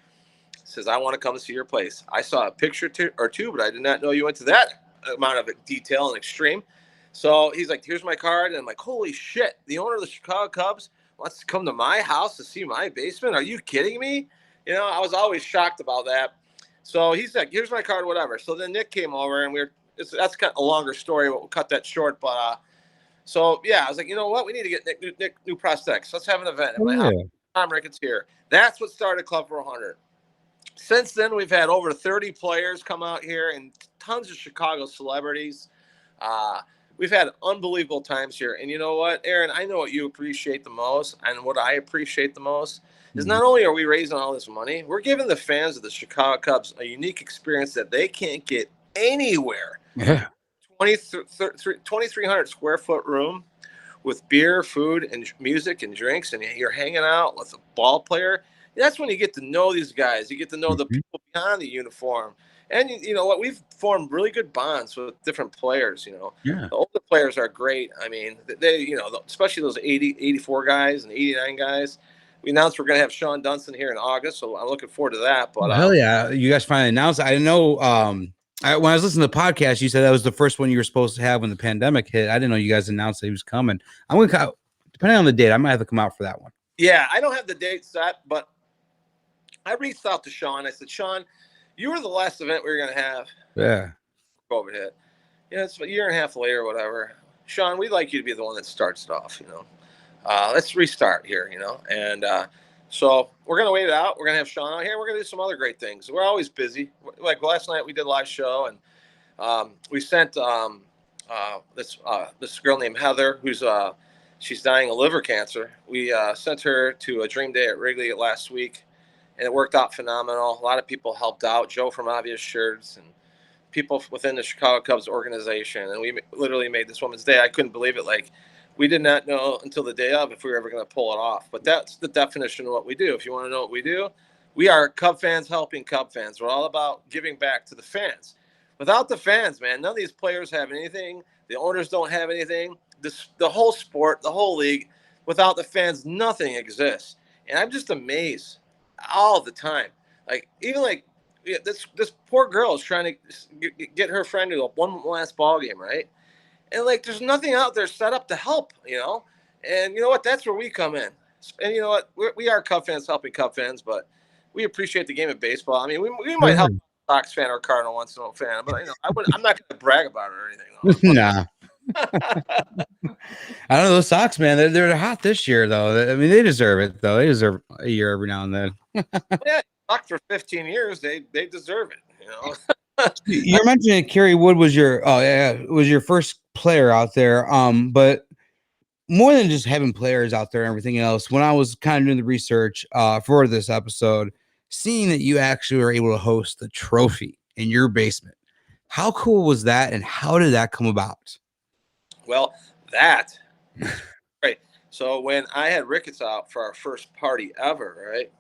says, I want to come see your place. I saw a picture or two, but I did not know you went to that amount of detail and extreme. So he's like, here's my card. And I'm like, holy shit, the owner of the Chicago Cubs wants to come to my house to see my basement? Are you kidding me? You know, I was always shocked about that. So he's like, here's my card, whatever. So then Nick came over, and that's kind of a longer story, but we'll cut that short. But so yeah, I was like, you know what? We need to get Nick new prospects. Let's have an event. Tom Ricketts here. That's what started Club 400. Since then, we've had over 30 players come out here and tons of Chicago celebrities. We've had unbelievable times here. And you know what, Aaron, I know what you appreciate the most, and what I appreciate the most is not only are we raising all this money, we're giving the fans of the Chicago Cubs a unique experience that they can't get anywhere. Yeah. 2,300 square foot room with beer, food, and music and drinks, and you're hanging out with a ball player. That's when you get to know these guys. You get to know the people behind the uniform. And you know what? We've formed really good bonds with different players. You know, the older players are great. I mean, they, you know, especially those 80, 84 guys and 89 guys. We announced we're going to have Sean Dunston here in August, so I'm looking forward to that. But hell yeah, you guys finally announced it. I didn't know. When I was listening to the podcast, you said that was the first one you were supposed to have when the pandemic hit. I didn't know you guys announced that he was coming. I'm going to, depending on the date, I might have to come out for that one. Yeah, I don't have the date set, but I reached out to Sean. I said, Sean, you were the last event we were going to have. Yeah. COVID hit. Yeah, it's a year and a half later, whatever. Sean, we'd like you to be the one that starts it off, you know. Let's restart here, you know. And so we're going to wait it out. We're going to have Sean out here. We're going to do some other great things. We're always busy. Like last night, we did a live show, and we sent this girl named Heather, who's she's dying of liver cancer. We sent her to a Dream Day at Wrigley last week, and it worked out phenomenal. A lot of people helped out. Joe from Obvious Shirts and people within the Chicago Cubs organization, and we literally made this woman's day. I couldn't believe it. Like, we did not know until the day of if we were ever going to pull it off. But that's the definition of what we do. If you want to know what we do, we are Cub fans helping Cub fans. We're all about giving back to the fans. Without the fans, man, none of these players have anything. The owners don't have anything. The whole sport, the whole league, without the fans, nothing exists. And I'm just amazed all the time. Like, even like, yeah, this poor girl is trying to get her friend to one last ball game, right? And like, there's nothing out there set up to help, you know. And you know what? That's where we come in. And you know what? We are Cub fans helping Cub fans, but we appreciate the game of baseball. I mean, we might help a Sox fan or Cardinal once in a fan, but you know, I'm not going to brag about it or anything. Nah. I don't know, those Sox, man. They're hot this year, though. I mean, they deserve it, though. They deserve a year every now and then. Yeah, for 15 years, they deserve it. You know. You're mentioning Kerry Wood was your first player out there. But more than just having players out there and everything else, when I was kind of doing the research for this episode, seeing that you actually were able to host the trophy in your basement, how cool was that, and how did that come about? Well, that right. So when I had Ricketts out for our first party ever, right?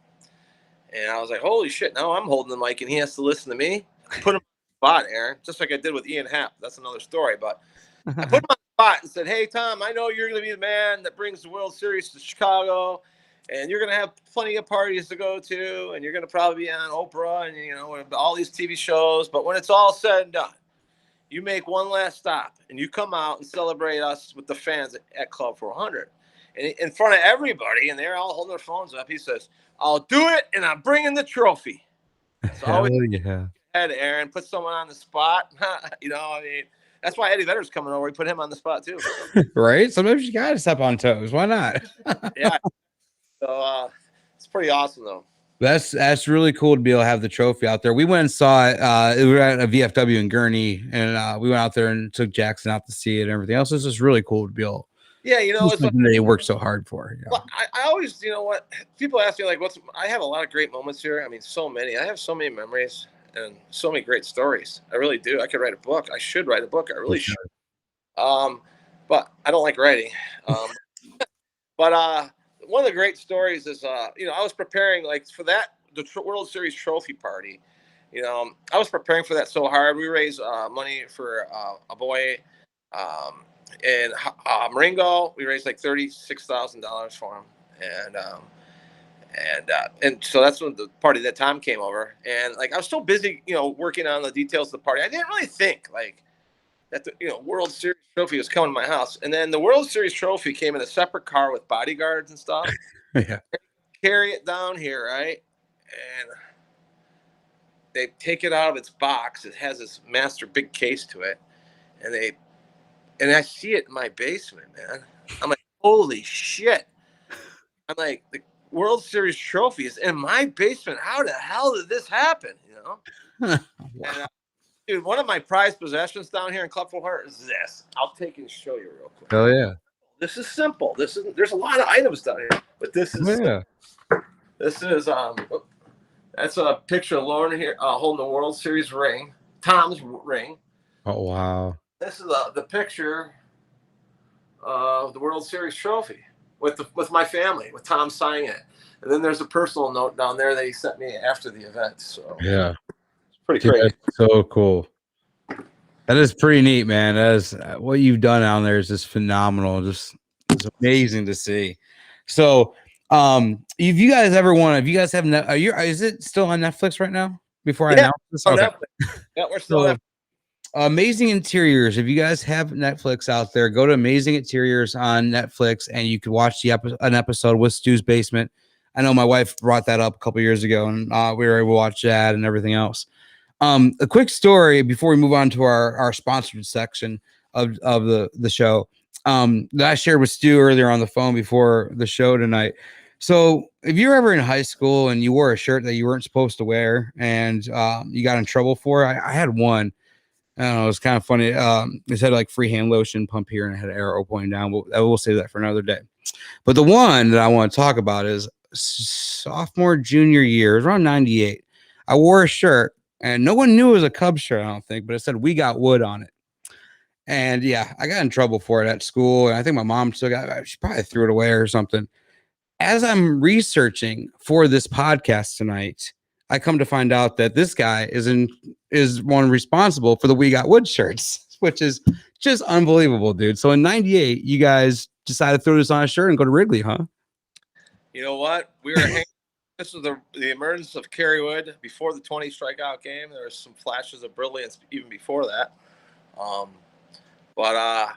And I was like, holy shit, now I'm holding the mic and he has to listen to me. I put him on the spot, Aaron, just like I did with Ian Happ. That's another story. But I put him on the spot and said, hey, Tom, I know you're going to be the man that brings the World Series to Chicago, and you're going to have plenty of parties to go to, and you're going to probably be on Oprah and, you know, all these TV shows. But when it's all said and done, you make one last stop and you come out and celebrate us with the fans at Club 400. And in front of everybody, and they're all holding their phones up, he says, I'll do it, and I'm bringing the trophy. So always had Aaron put someone on the spot. You know, I mean, that's why Eddie Vedder's coming over. We put him on the spot too. Right? Sometimes you got to step on toes. Why not? Yeah. So it's pretty awesome, though. That's really cool to be able to have the trophy out there. We went and saw it. We were at a VFW in Gurney, and we went out there and took Jackson out to see it and everything else. It's just really cool to be able. Yeah, you know, it's something they worked so hard for. You know? Well, I always, you know what, people ask me like, I have a lot of great moments here. I mean, so many. I have so many memories. and so many great stories. I really do. I could write a book. I should write a book. I really should. But I don't like writing. But one of the great stories is, I was preparing like for the World Series trophy party. I was preparing for that so hard. We raised money for a boy in Marengo. We raised like $36,000 for him, and so that's when the party that Tom came over, and like I was so busy, working on the details of the party. I didn't really think like that the World Series trophy was coming to my house, and then the World Series trophy came in a separate car with bodyguards and stuff. Yeah, carry it down here, right, and they take it out of its box. It has this master big case to it, and I see it in my basement, man. I'm like, holy shit! I'm like, the World Series trophy is in my basement. How the hell did this happen? Wow. And, dude, one of my prized possessions down here in Clubful Heart is this. I'll take and show you real quick. Oh yeah. This is simple. There's a lot of items down here, but this is that's a picture of Lauren here holding the World Series ring, Tom's ring. Oh wow. This is the picture of the World Series trophy with my family, with Tom signing it. And then there's a personal note down there that he sent me after the event. So yeah, it's pretty crazy. That's so cool. That is pretty neat, man. That is what you've done down there is just phenomenal. Just it's amazing to see. So, if you guys have is it still on Netflix right now? Before I announce this, okay. Yeah, we're still so, Amazing Interiors. If you guys have Netflix out there, go to Amazing Interiors on Netflix, and you can watch an episode with Stu's Basement. I know my wife brought that up a couple years ago, and we were able to watch that and everything else. A quick story before we move on to our sponsored section of the show that I shared with Stu earlier on the phone before the show tonight. So if you're ever in high school and you wore a shirt that you weren't supposed to wear and you got in trouble for it, I had one. I don't know, it was kind of funny. It said like free hand lotion, pump here, and it had an arrow pointing down. We'll save that for another day. But the one that I want to talk about is sophomore, junior year, around 98. I wore a shirt and no one knew it was a Cubs shirt, I don't think, but it said "We Got Wood" on it. And yeah, I got in trouble for it at school. And I think my mom she probably threw it away or something. As I'm researching for this podcast tonight, I come to find out that this guy is one responsible for the "We Got Wood" shirts, which is just unbelievable, dude. So in 98, you guys decided to throw this on a shirt and go to Wrigley, huh? You know what? We were hanging. This was the emergence of Kerry Wood before the 20 strikeout game. There were some flashes of brilliance even before that. But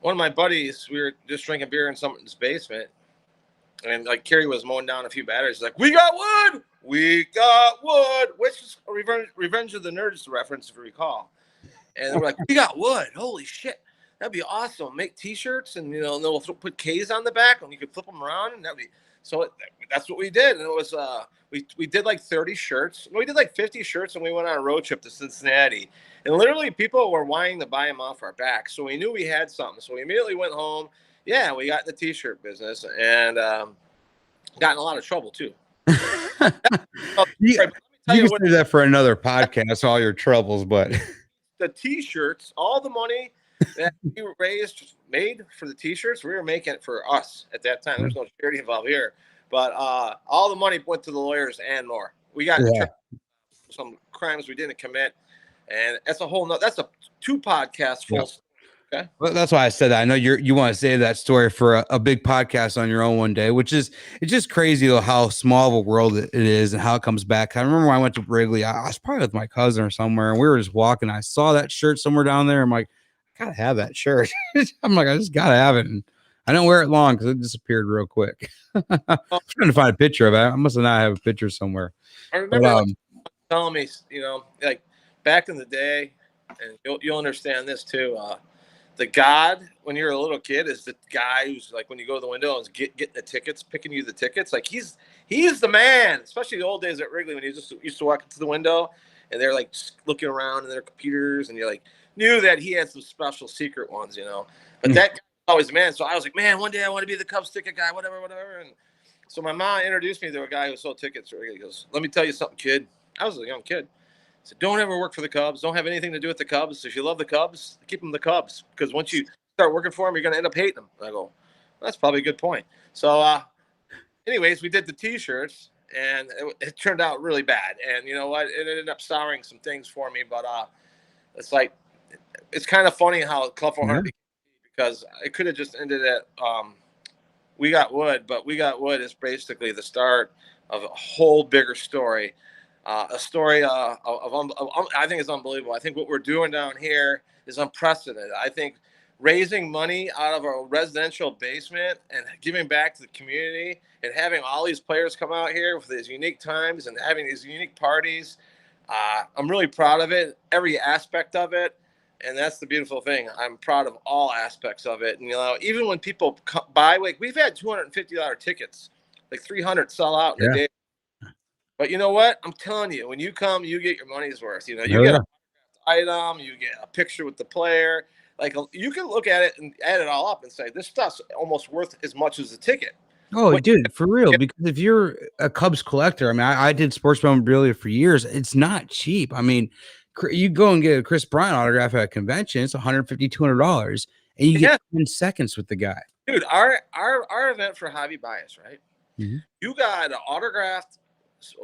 one of my buddies, we were just drinking beer in someone's basement, and like Kerry was mowing down a few batters. He's like, "We got wood! We got wood!" Which is a Revenge of the Nerds reference, if you recall. And we're like, "We got wood! Holy shit! That'd be awesome! Make T-shirts, and and then we'll put K's on the back, and you could flip them around, and that'd be." So that's what we did, and it was we did like 30 shirts. We did like 50 shirts, and we went on a road trip to Cincinnati. And literally, people were wanting to buy them off our back, so we knew we had something. So we immediately went home. Yeah, we got in the T-shirt business, and got in a lot of trouble too. You can do that for another podcast, all your troubles, but the T-shirts, all the money that we made for the T-shirts, we were making it for us at that time. There's no charity involved here, but all the money went to the lawyers and more. We got some crimes we didn't commit, and that's a 2 podcasts full. Yeah. Okay. Well, that's why I said that. I know you want to save that story for a big podcast on your own one day, it's just crazy though how small of a world it is and how it comes back. I remember when I went to Wrigley, I was probably with my cousin or somewhere, and we were just walking. I saw that shirt somewhere down there. I'm like, I gotta have that shirt. I'm like, I just gotta have it. And I don't wear it long because it disappeared real quick. I'm trying to find a picture of it. I must not have a picture somewhere. I remember telling me, like back in the day, and you'll understand this too. The God, when you're a little kid, is the guy who's like when you go to the window and getting the tickets, picking you the tickets. Like he's the man, especially the old days at Wrigley when you just used to walk into the window and they're like looking around in their computers and you're like knew that he had some special secret ones, But that guy was always the man. So I was like, man, one day I want to be the Cubs ticket guy, whatever. And so my mom introduced me to a guy who sold tickets. He goes, "Let me tell you something, kid." I was a young kid. So don't ever work for the Cubs. Don't have anything to do with the Cubs. If you love the Cubs, keep them the Cubs. Because once you start working for them, you're going to end up hating them. And I go, that's probably a good point. So, anyways, we did the T-shirts, and it turned out really bad. And you know what? It ended up souring some things for me. But it's like, it's kind of funny how Club 400 became, because it could have just ended at We Got Wood, but We Got Wood is basically the start of a whole bigger story. A story I think is unbelievable. I think what we're doing down here is unprecedented. I think raising money out of a residential basement and giving back to the community and having all these players come out here for these unique times and having these unique parties. I'm really proud of it, every aspect of it. And that's the beautiful thing. I'm proud of all aspects of it. And, you know, even when people buy, like, we've had $250 tickets, like 300 sell out in a day. But you know what? I'm telling you, when you come, you get your money's worth. You know, you get an item, you get a picture with the player. Like, you can look at it and add it all up and say, this stuff's almost worth as much as the ticket. Oh, dude, for real. Because if you're a Cubs collector, I mean, I did sports memorabilia for years. It's not cheap. I mean, you go and get a Chris Bryant autograph at a convention, it's $150, $200, and you get 10 seconds with the guy. Dude, our event for Javi Baez, right? Mm-hmm. You got an autographed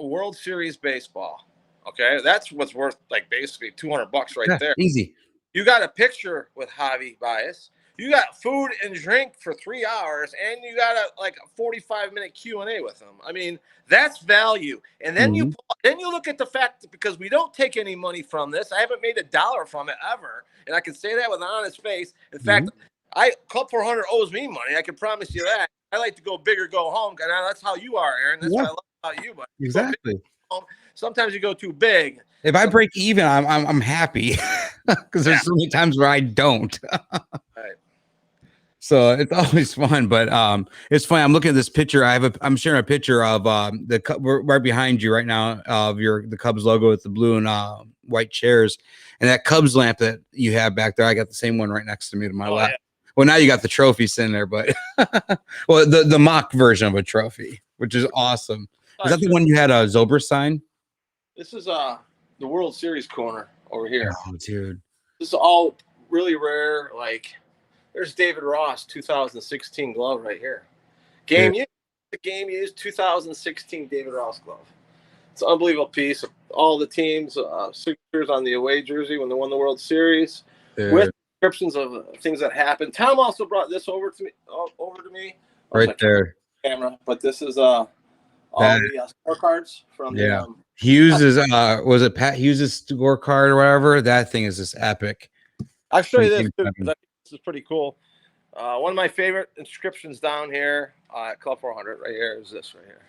World Series baseball. Okay, that's what's worth, like, basically $200 right there. Easy. You got a picture with Javi Baez. You got food and drink for 3 hours, and you got a 45-minute Q&A with them. I mean, that's value. And then you look at the fact that, because we don't take any money from this, I haven't made $1 from it ever, and I can say that with an honest face. In fact, Club 400 owes me money. I can promise you that. I like to go big or go home, and that's how you are, Aaron. That's what I love about you. But exactly. Sometimes you go too big. If I break even, I'm happy, because there's so many times where I don't. Right. So it's always fun, but it's funny. I'm looking at this picture. I'm sharing a picture of we're right behind you right now of the Cubs logo with the blue and white chairs, and that Cubs lamp that you have back there. I got the same one right next to me to my left. Yeah. Well, now you got the trophy sitting there, but well, the mock version of a trophy, which is awesome. Is that the one you had a Zobrist sign? This is the World Series corner over here. Oh, dude. This is all really rare. Like, there's David Ross 2016 glove right here. Game used 2016 David Ross glove. It's an unbelievable piece of all the teams' signatures on the away jersey when they won the World Series, with descriptions of things that happened. Tom also brought this over to me. Right there. Camera, but this is all the scorecards from the Hughes' was it Pat Hughes' scorecard or whatever? That thing is just epic. I'll show you this too. This is pretty cool. One of my favorite inscriptions down here at Club 400 right here is this right here.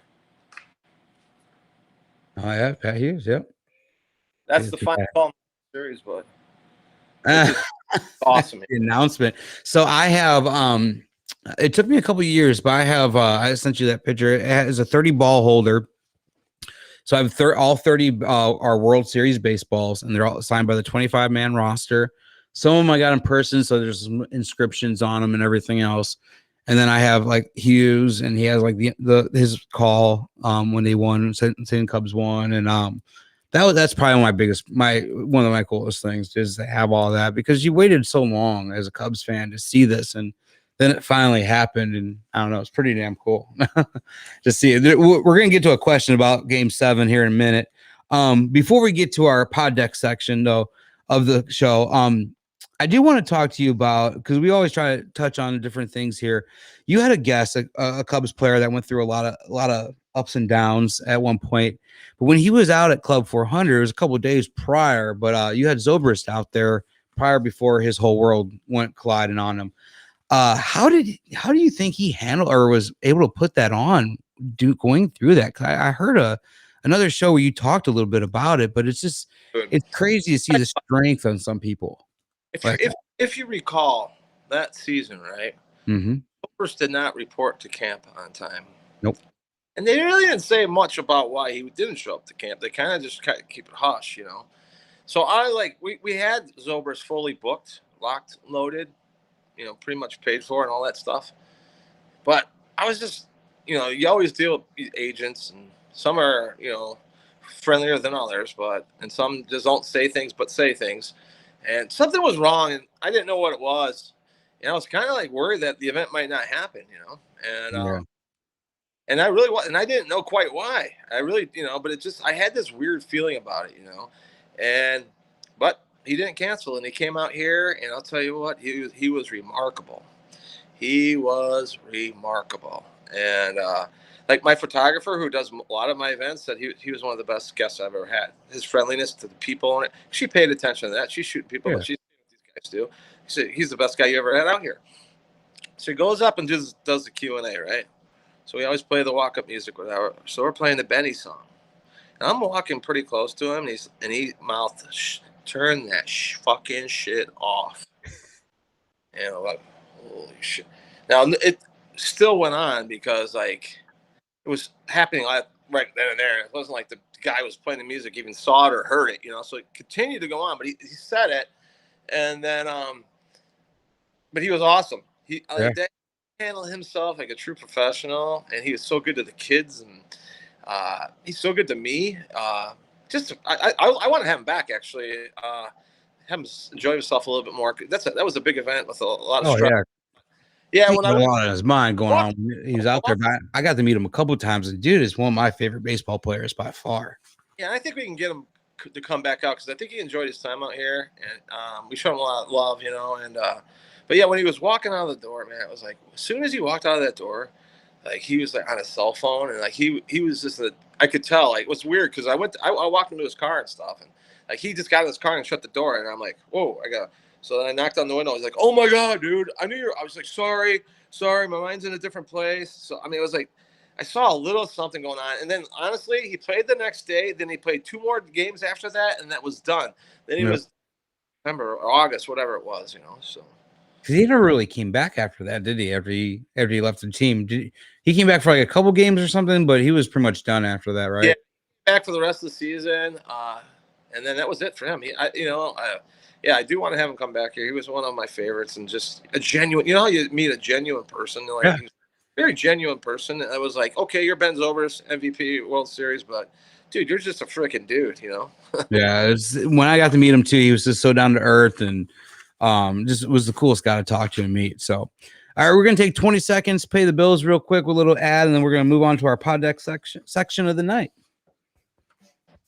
Oh yeah, Pat Hughes. Yep. That's the final call series, but awesome. The announcement. So I have it took me a couple of years, but I have I sent you that picture. It has a 30 ball holder. So I have all 30 are World Series baseballs, and they're all signed by the 25-man roster. Some of them I got in person, so there's some inscriptions on them and everything else. And then I have like Hughes, and he has like his call when they won, St. Cubs won, and that's probably one of my coolest things is to have all that, because you waited so long as a Cubs fan to see this, and then it finally happened, and I don't know, it's pretty damn cool to see it. We're going to get to a question about Game 7 here in a minute. Before we get to our pod deck section, though, of the show, I do want to talk to you about, because we always try to touch on different things here. You had a guest, a Cubs player that went through a lot of ups and downs at one point, but when he was out at Club 400, it was a couple of days prior. But you had Zobrist out there before his whole world went colliding on him. How do you think he handled or was able to put that on going through that? 'Cause I heard another show where you talked a little bit about it, but it's crazy to see the strength on some people. If you recall that season, right? Mm-hmm. First did not report to camp on time. Nope. And they really didn't say much about why he didn't show up to camp. They kind of just keep it hush, you know. So we had Zobrist fully booked, locked, loaded, you know, pretty much paid for and all that stuff. But I was just, you know, you always deal with agents, and some are, you know, friendlier than others, and some just don't say things but say things. And something was wrong, and I didn't know what it was. And I was kind of like worried that the event might not happen, and I really and I didn't know quite why. I really, but it just, I had this weird feeling about it, but he didn't cancel, and he came out here, and I'll tell you what, he was remarkable. He was remarkable. And like my photographer who does a lot of my events said he was one of the best guests I've ever had. His friendliness to the people, and she paid attention to that. She's shooting people, but she's seeing what these guys do. He said, he's the best guy you ever had out here. So he goes up and does the Q&A, right? So we always play the walk-up music with our. So we're playing the Benny song, and I'm walking pretty close to him, and he mouthed, "Turn that fucking shit off." And I'm like, holy shit. Now it still went on because like it was happening right then and there. It wasn't like the guy who was playing the music even saw it or heard it, So it continued to go on, but he said it, and then but he was awesome. He handled himself like a true professional, and he was so good to the kids, and he's so good to me. I want to have him back actually. Have him enjoy himself a little bit more. That was a big event with a lot of stress. Yeah, when a lot on his mind going on. He was out there, but I got to meet him a couple of times, and dude is one of my favorite baseball players by far. Yeah, I think we can get him to come back out because I think he enjoyed his time out here, and we showed him a lot of love, but yeah, when he was walking out of the door, man, it was like as soon as he walked out of that door, like he was like on his cell phone, and like he was just I could tell. Like it was weird because I walked into his car and stuff, and like he just got in his car and shut the door, and I'm like, whoa, so then I knocked on the window. He's like, "Oh my God, dude! I was like, sorry, my mind's in a different place." So I mean, it was like I saw a little something going on, and then honestly, he played the next day. Then he played 2 more games after that, and that was done. Then he was September or August, whatever it was, So he never really came back after that, did he? After he left the team, he came back for like a couple games or something, but he was pretty much done after that, right? Yeah, back for the rest of the season, and then that was it for him. I do want to have him come back here. He was one of my favorites, and just a genuine. You know how you meet a genuine person, he was a very genuine person. And I was like, okay, you're Ben Zobrist, MVP World Series, but dude, you're just a freaking dude, Yeah, when I got to meet him too, he was just so down to earth, and just was the coolest guy to talk to and meet. So, all right, we're gonna take 20 seconds, pay the bills real quick with a little ad, and then we're gonna move on to our pod deck section of the night.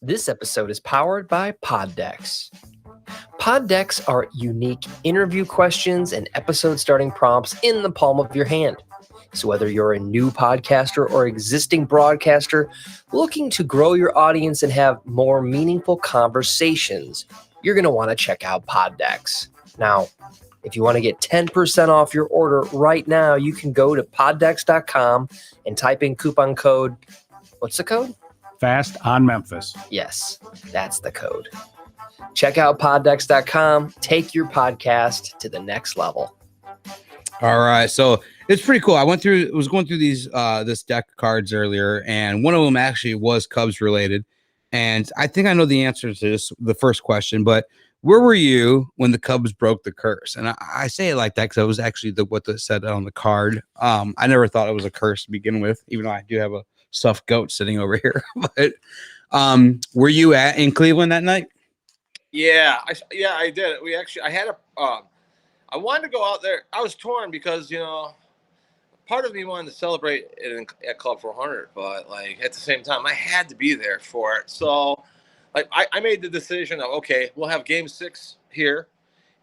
This episode is powered by Pod Decks. Pod Decks are unique interview questions and episode starting prompts in the palm of your hand. So whether you're a new podcaster or existing broadcaster looking to grow your audience and have more meaningful conversations, you're going to want to check out Pod Decks. Now, if you want to get 10% off your order right now, you can go to poddex.com and type in coupon code. What's the code? Fast on Memphis. Yes, that's the code. Check out poddex.com. Take your podcast to the next level. All right. So it's pretty cool. I was going through these this deck of cards earlier, and one of them actually was Cubs related. And I think I know the answer to the first question, but where were you when the Cubs broke the curse? And I say it like that because it was actually what they said on the card. I never thought it was a curse to begin with, even though I do have a stuffed goat sitting over here. But were you in Cleveland that night? Yeah, I did. I had I wanted to go out there. I was torn because, part of me wanted to celebrate it at Club 400, but like at the same time, I had to be there for it. So like I made the decision of, okay, we'll have game 6 here.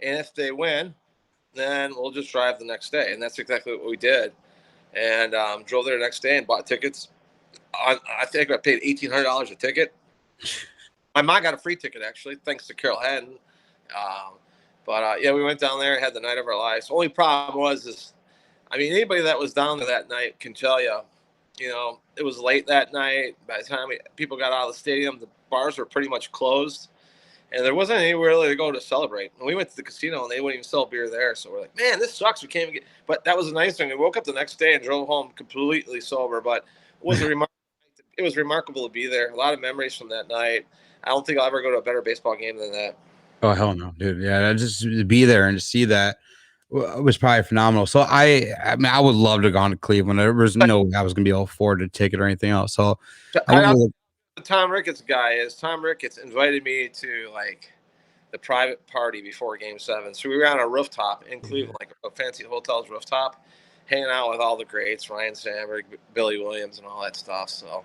And if they win, then we'll just drive the next day. And that's exactly what we did. And drove there the next day and bought tickets. I think I paid $1,800 a ticket. My mom got a free ticket, actually, thanks to Carol Haddon. But we went down there, had the night of our lives. The only problem was anybody that was down there that night can tell you, it was late that night. By the time people got out of the stadium, the bars were pretty much closed. And there wasn't anywhere really to go to celebrate. And we went to the casino, and they wouldn't even sell beer there. So we're like, man, this sucks. We can't even get – but that was a nice thing. We woke up the next day and drove home completely sober. But it was remarkable to be there. A lot of memories from that night. I don't think I'll ever go to a better baseball game than that. Oh, hell no, dude. Yeah, just to be there and to see that was probably phenomenal. So I would love to have gone to Cleveland. There was no way I was going to be able to afford a ticket or anything else. So the Tom Ricketts guy is. Tom Ricketts invited me to like the private party before Game 7. So we were on a rooftop in Cleveland, like a fancy hotel's rooftop, hanging out with all the greats, Ryan Sandberg, Billy Williams, and all that stuff. So,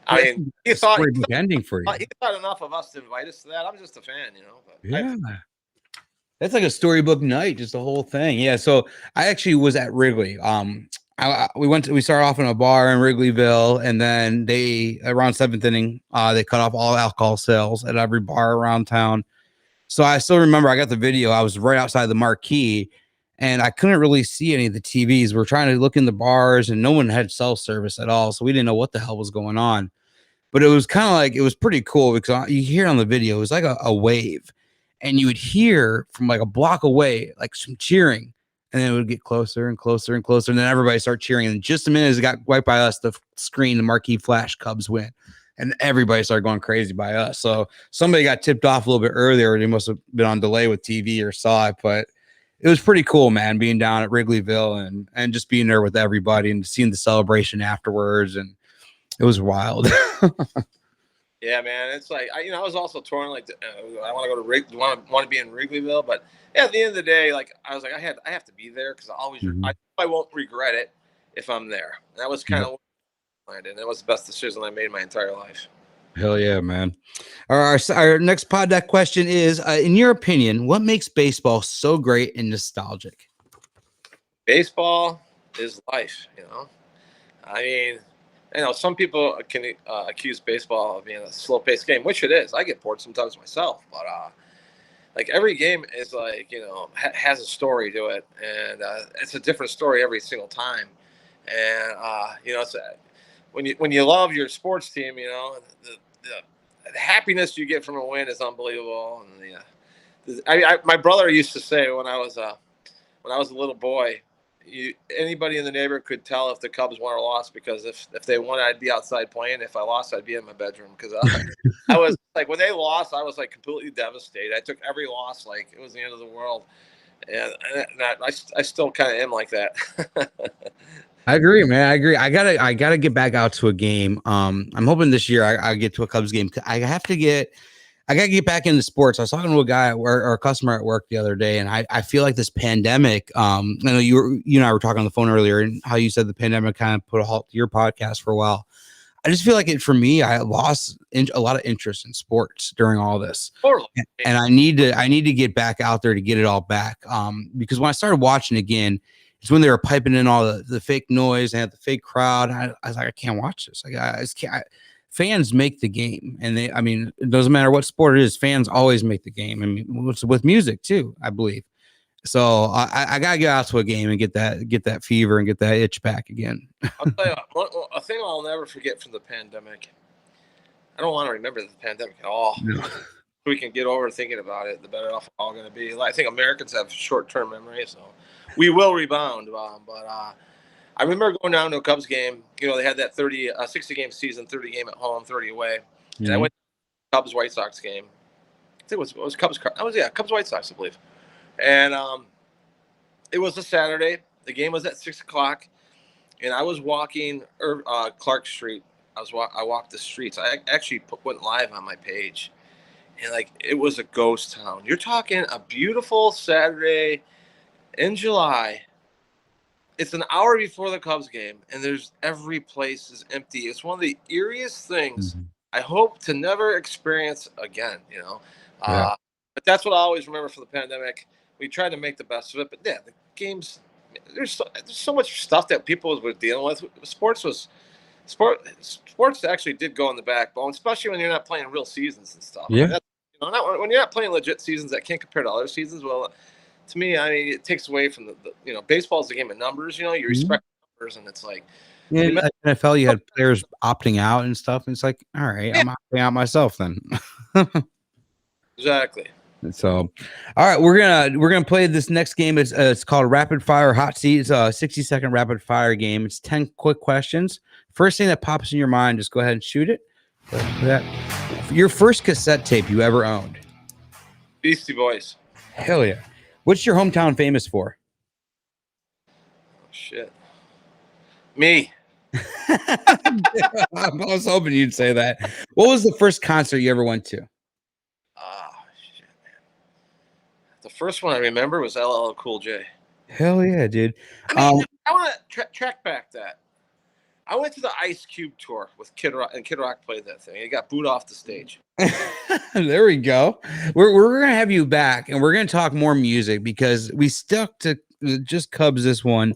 I mean, he thought ending for you. He thought enough of us to invite us to that. I'm just a fan, you know. But yeah. That's like a storybook night, just the whole thing. Yeah. So I actually was at Wrigley. We started off in a bar in Wrigleyville, and then around 7th inning, they cut off all alcohol sales at every bar around town. So I still remember I got the video. I was right outside the marquee, and I couldn't really see any of the TVs. We're trying to look in the bars, and no one had cell service at all. So we didn't know what the hell was going on. But it was kind of like, it was pretty cool because you hear on the video, it was like a wave. And you would hear from like a block away, like some cheering, and then it would get closer and closer and closer. And then everybody started cheering. And just a minute as it got right by us, the screen, the marquee flash, Cubs win. And everybody started going crazy by us. So somebody got tipped off a little bit earlier. They must have been on delay with TV or saw it. But it was pretty cool, man, being down at Wrigleyville and just being there with everybody and seeing the celebration afterwards. And it was wild. Yeah, man, it's like I was also torn. Like, I want to go to want to be in Wrigleyville, but yeah, at the end of the day, like I was like, I have to be there because I won't regret it if I'm there. That was kind of what I planned, and it was the best decision I made my entire life. Hell yeah, man! Our next pod deck question is: in your opinion, what makes baseball so great and nostalgic? Baseball is life, you know. I mean. Some people can accuse baseball of being a slow-paced game, which it is. I get bored sometimes myself, but like every game is like has a story to it, and it's a different story every single time. And it's when you love your sports team, the happiness you get from a win is unbelievable. And my brother used to say when I was a little boy. Anybody in the neighborhood could tell if the Cubs won or lost because if they won, I'd be outside playing. If I lost, I'd be in my bedroom because I was like, when they lost, I was like completely devastated. I took every loss like it was the end of the world, and I still kind of am like that. I agree, man. I agree. I gotta get back out to a game. I'm hoping this year I get to a Cubs game. I gotta get back into sports. I was talking to a guy or a customer at work the other day, and I feel like this pandemic. I know you and I were talking on the phone earlier, and how you said the pandemic kind of put a halt to your podcast for a while. I just feel like for me, I lost a lot of interest in sports during all this, and I need to get back out there to get it all back. Because when I started watching again, it's when they were piping in all the fake noise and had the fake crowd. I was like, I can't watch this. Like, I just can't. Fans make the game, and it doesn't matter what sport it is. Fans always make the game. I mean, with music too, I believe. So I gotta get out to a game and get that fever and get that itch back again. I'll tell you, a thing I'll never forget from the pandemic. I don't want to remember the pandemic at all. No. If we can get over thinking about it, the better off we're all going to be. I think Americans have short-term memory, so we will rebound. But I remember going down to a Cubs game. They had that 60-game season, 30 game at home, 30 away. Mm-hmm. And I went to the Cubs White Sox game. I think it was Cubs. Cubs White Sox, I believe. And it was a Saturday. The game was at 6:00, and I was walking Clark Street. I walked the streets. I actually went live on my page, and it was a ghost town. You're talking a beautiful Saturday in July. It's an hour before the Cubs game, and every place is empty. It's one of the eeriest things I hope to never experience again, Yeah. But that's what I always remember from the pandemic. We tried to make the best of it, but yeah, the games, there's so much stuff that people were dealing with. Sports actually did go in the backbone, especially when you're not playing real seasons and stuff. Yeah. When you're not playing legit seasons that can't compare to other seasons, well, to me, I mean, it takes away from the baseball is a game of numbers. You respect numbers, and it's like in NFL, you had players opting out and stuff, and it's like, all right, I'm opting out myself then. Exactly. So, all right, we're gonna play this next game. It's called Rapid Fire Hot Seat. It's a 60-second rapid fire game. It's 10 quick questions. First thing that pops in your mind, just go ahead and shoot it. Your first cassette tape you ever owned? Beastie Boys. Hell yeah. What's your hometown famous for? Oh, shit. Me. I was hoping you'd say that. What was the first concert you ever went to? Oh, shit, man. The first one I remember was LL Cool J. Hell yeah, dude. I mean, I want to track back that. I went to the Ice Cube tour with Kid Rock, and Kid Rock played that thing. He got booed off the stage. There we go. We're gonna have you back, and we're gonna talk more music because we stuck to just Cubs this one,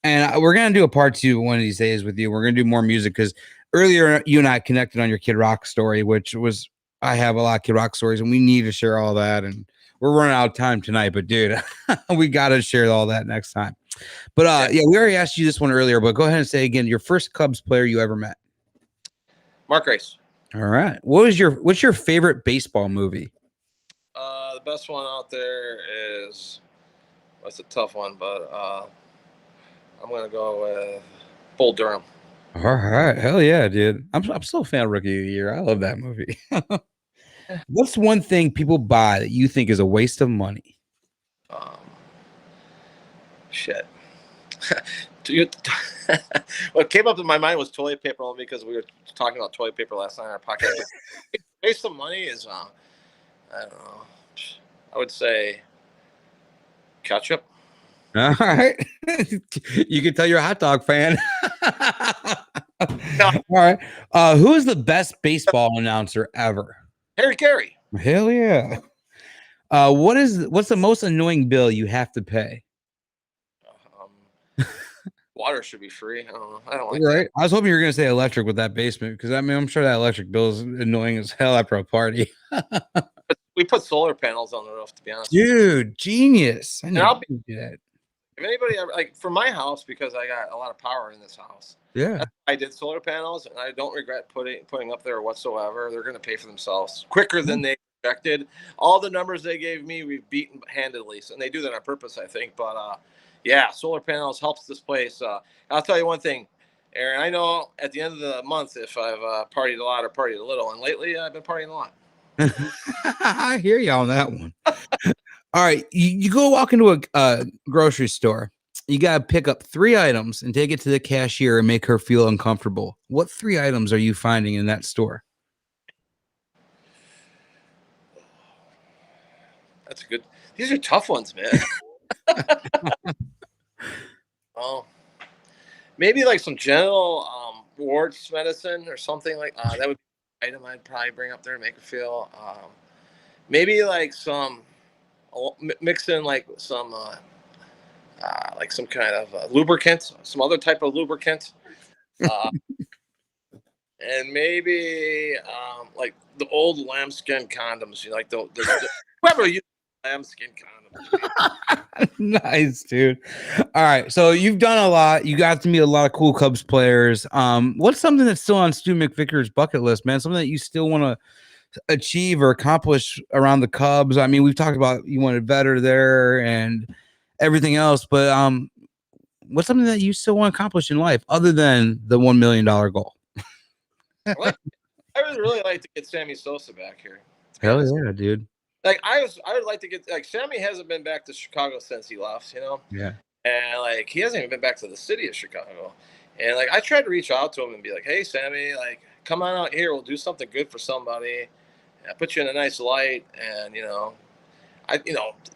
and we're gonna do a part 2 one of these days with you. We're gonna do more music because earlier you and I connected on your Kid Rock story, which was I have a lot of Kid Rock stories, and we need to share all that. And we're running out of time tonight, but dude, we gotta share all that next time. But yeah, we already asked you this one earlier, but go ahead and say again your first Cubs player you ever met. Mark Grace. All right. What's your favorite baseball movie? The best one out there is, that's a tough one, but I'm gonna go with Bull Durham. All right. Hell yeah, dude. I'm still a fan of Rookie of the Year. I love that movie. What's one thing people buy that you think is a waste of money? Shit. What came up in my mind was toilet paper, only because we were talking about toilet paper last night in our podcast. Waste of money is, I don't know. I would say ketchup. All right. You can tell you're a hot dog fan. All right. Who is the best baseball announcer ever? Harry Carey. Hell yeah. What's the most annoying bill you have to pay? Water should be free. I don't know. I don't like Right. that. I was hoping you were going to say electric with that basement because I mean I'm sure that electric bill is annoying as hell after a party. We put solar panels on the roof, to be honest. Dude, genius. I know. I'll Do that. If anybody ever, like, for my house, because I got a lot of power in this house, Yeah. I did solar panels, and I don't regret putting up there whatsoever. They're going to pay for themselves quicker than they projected. All the numbers they gave me, we've beaten handedly, and they do that on purpose, I think. But yeah, solar panels helps this place. I'll tell you one thing, Aaron. I know at the end of the month if I've partied a lot or partied a little, and lately I've been partying a lot. I hear you on that one. All right, you go walk into a grocery store. You got to pick up 3 items and take it to the cashier and make her feel uncomfortable. What 3 items are you finding in that store? That's good. These are tough ones, man. Oh, maybe like some general warts medicine or something like that would be an item I'd probably bring up there and make her feel. Maybe like mix in like some kind of lubricant, some other type of lubricant, and maybe like the old lambskin condoms. You know, like the whoever used lambskin condoms. Nice, dude. All right, so you've done a lot. You got to meet a lot of cool Cubs players. What's something that's still on Stu McVicar's bucket list, man? Something that you still want to achieve or accomplish around the Cubs? I mean, we've talked about you wanted Vetter there and everything else, but what's something that you still want to accomplish in life other than the $1 million goal? Well, I would really like to get Sammy Sosa back here. Hell yeah, dude. Like I would like to get, like, Sammy hasn't been back to Chicago since he left, you know? Yeah. And like he hasn't even been back to the city of Chicago. And like I tried to reach out to him and be like, hey Sammy, like come on out here, we'll do something good for somebody. I put you in a nice light, and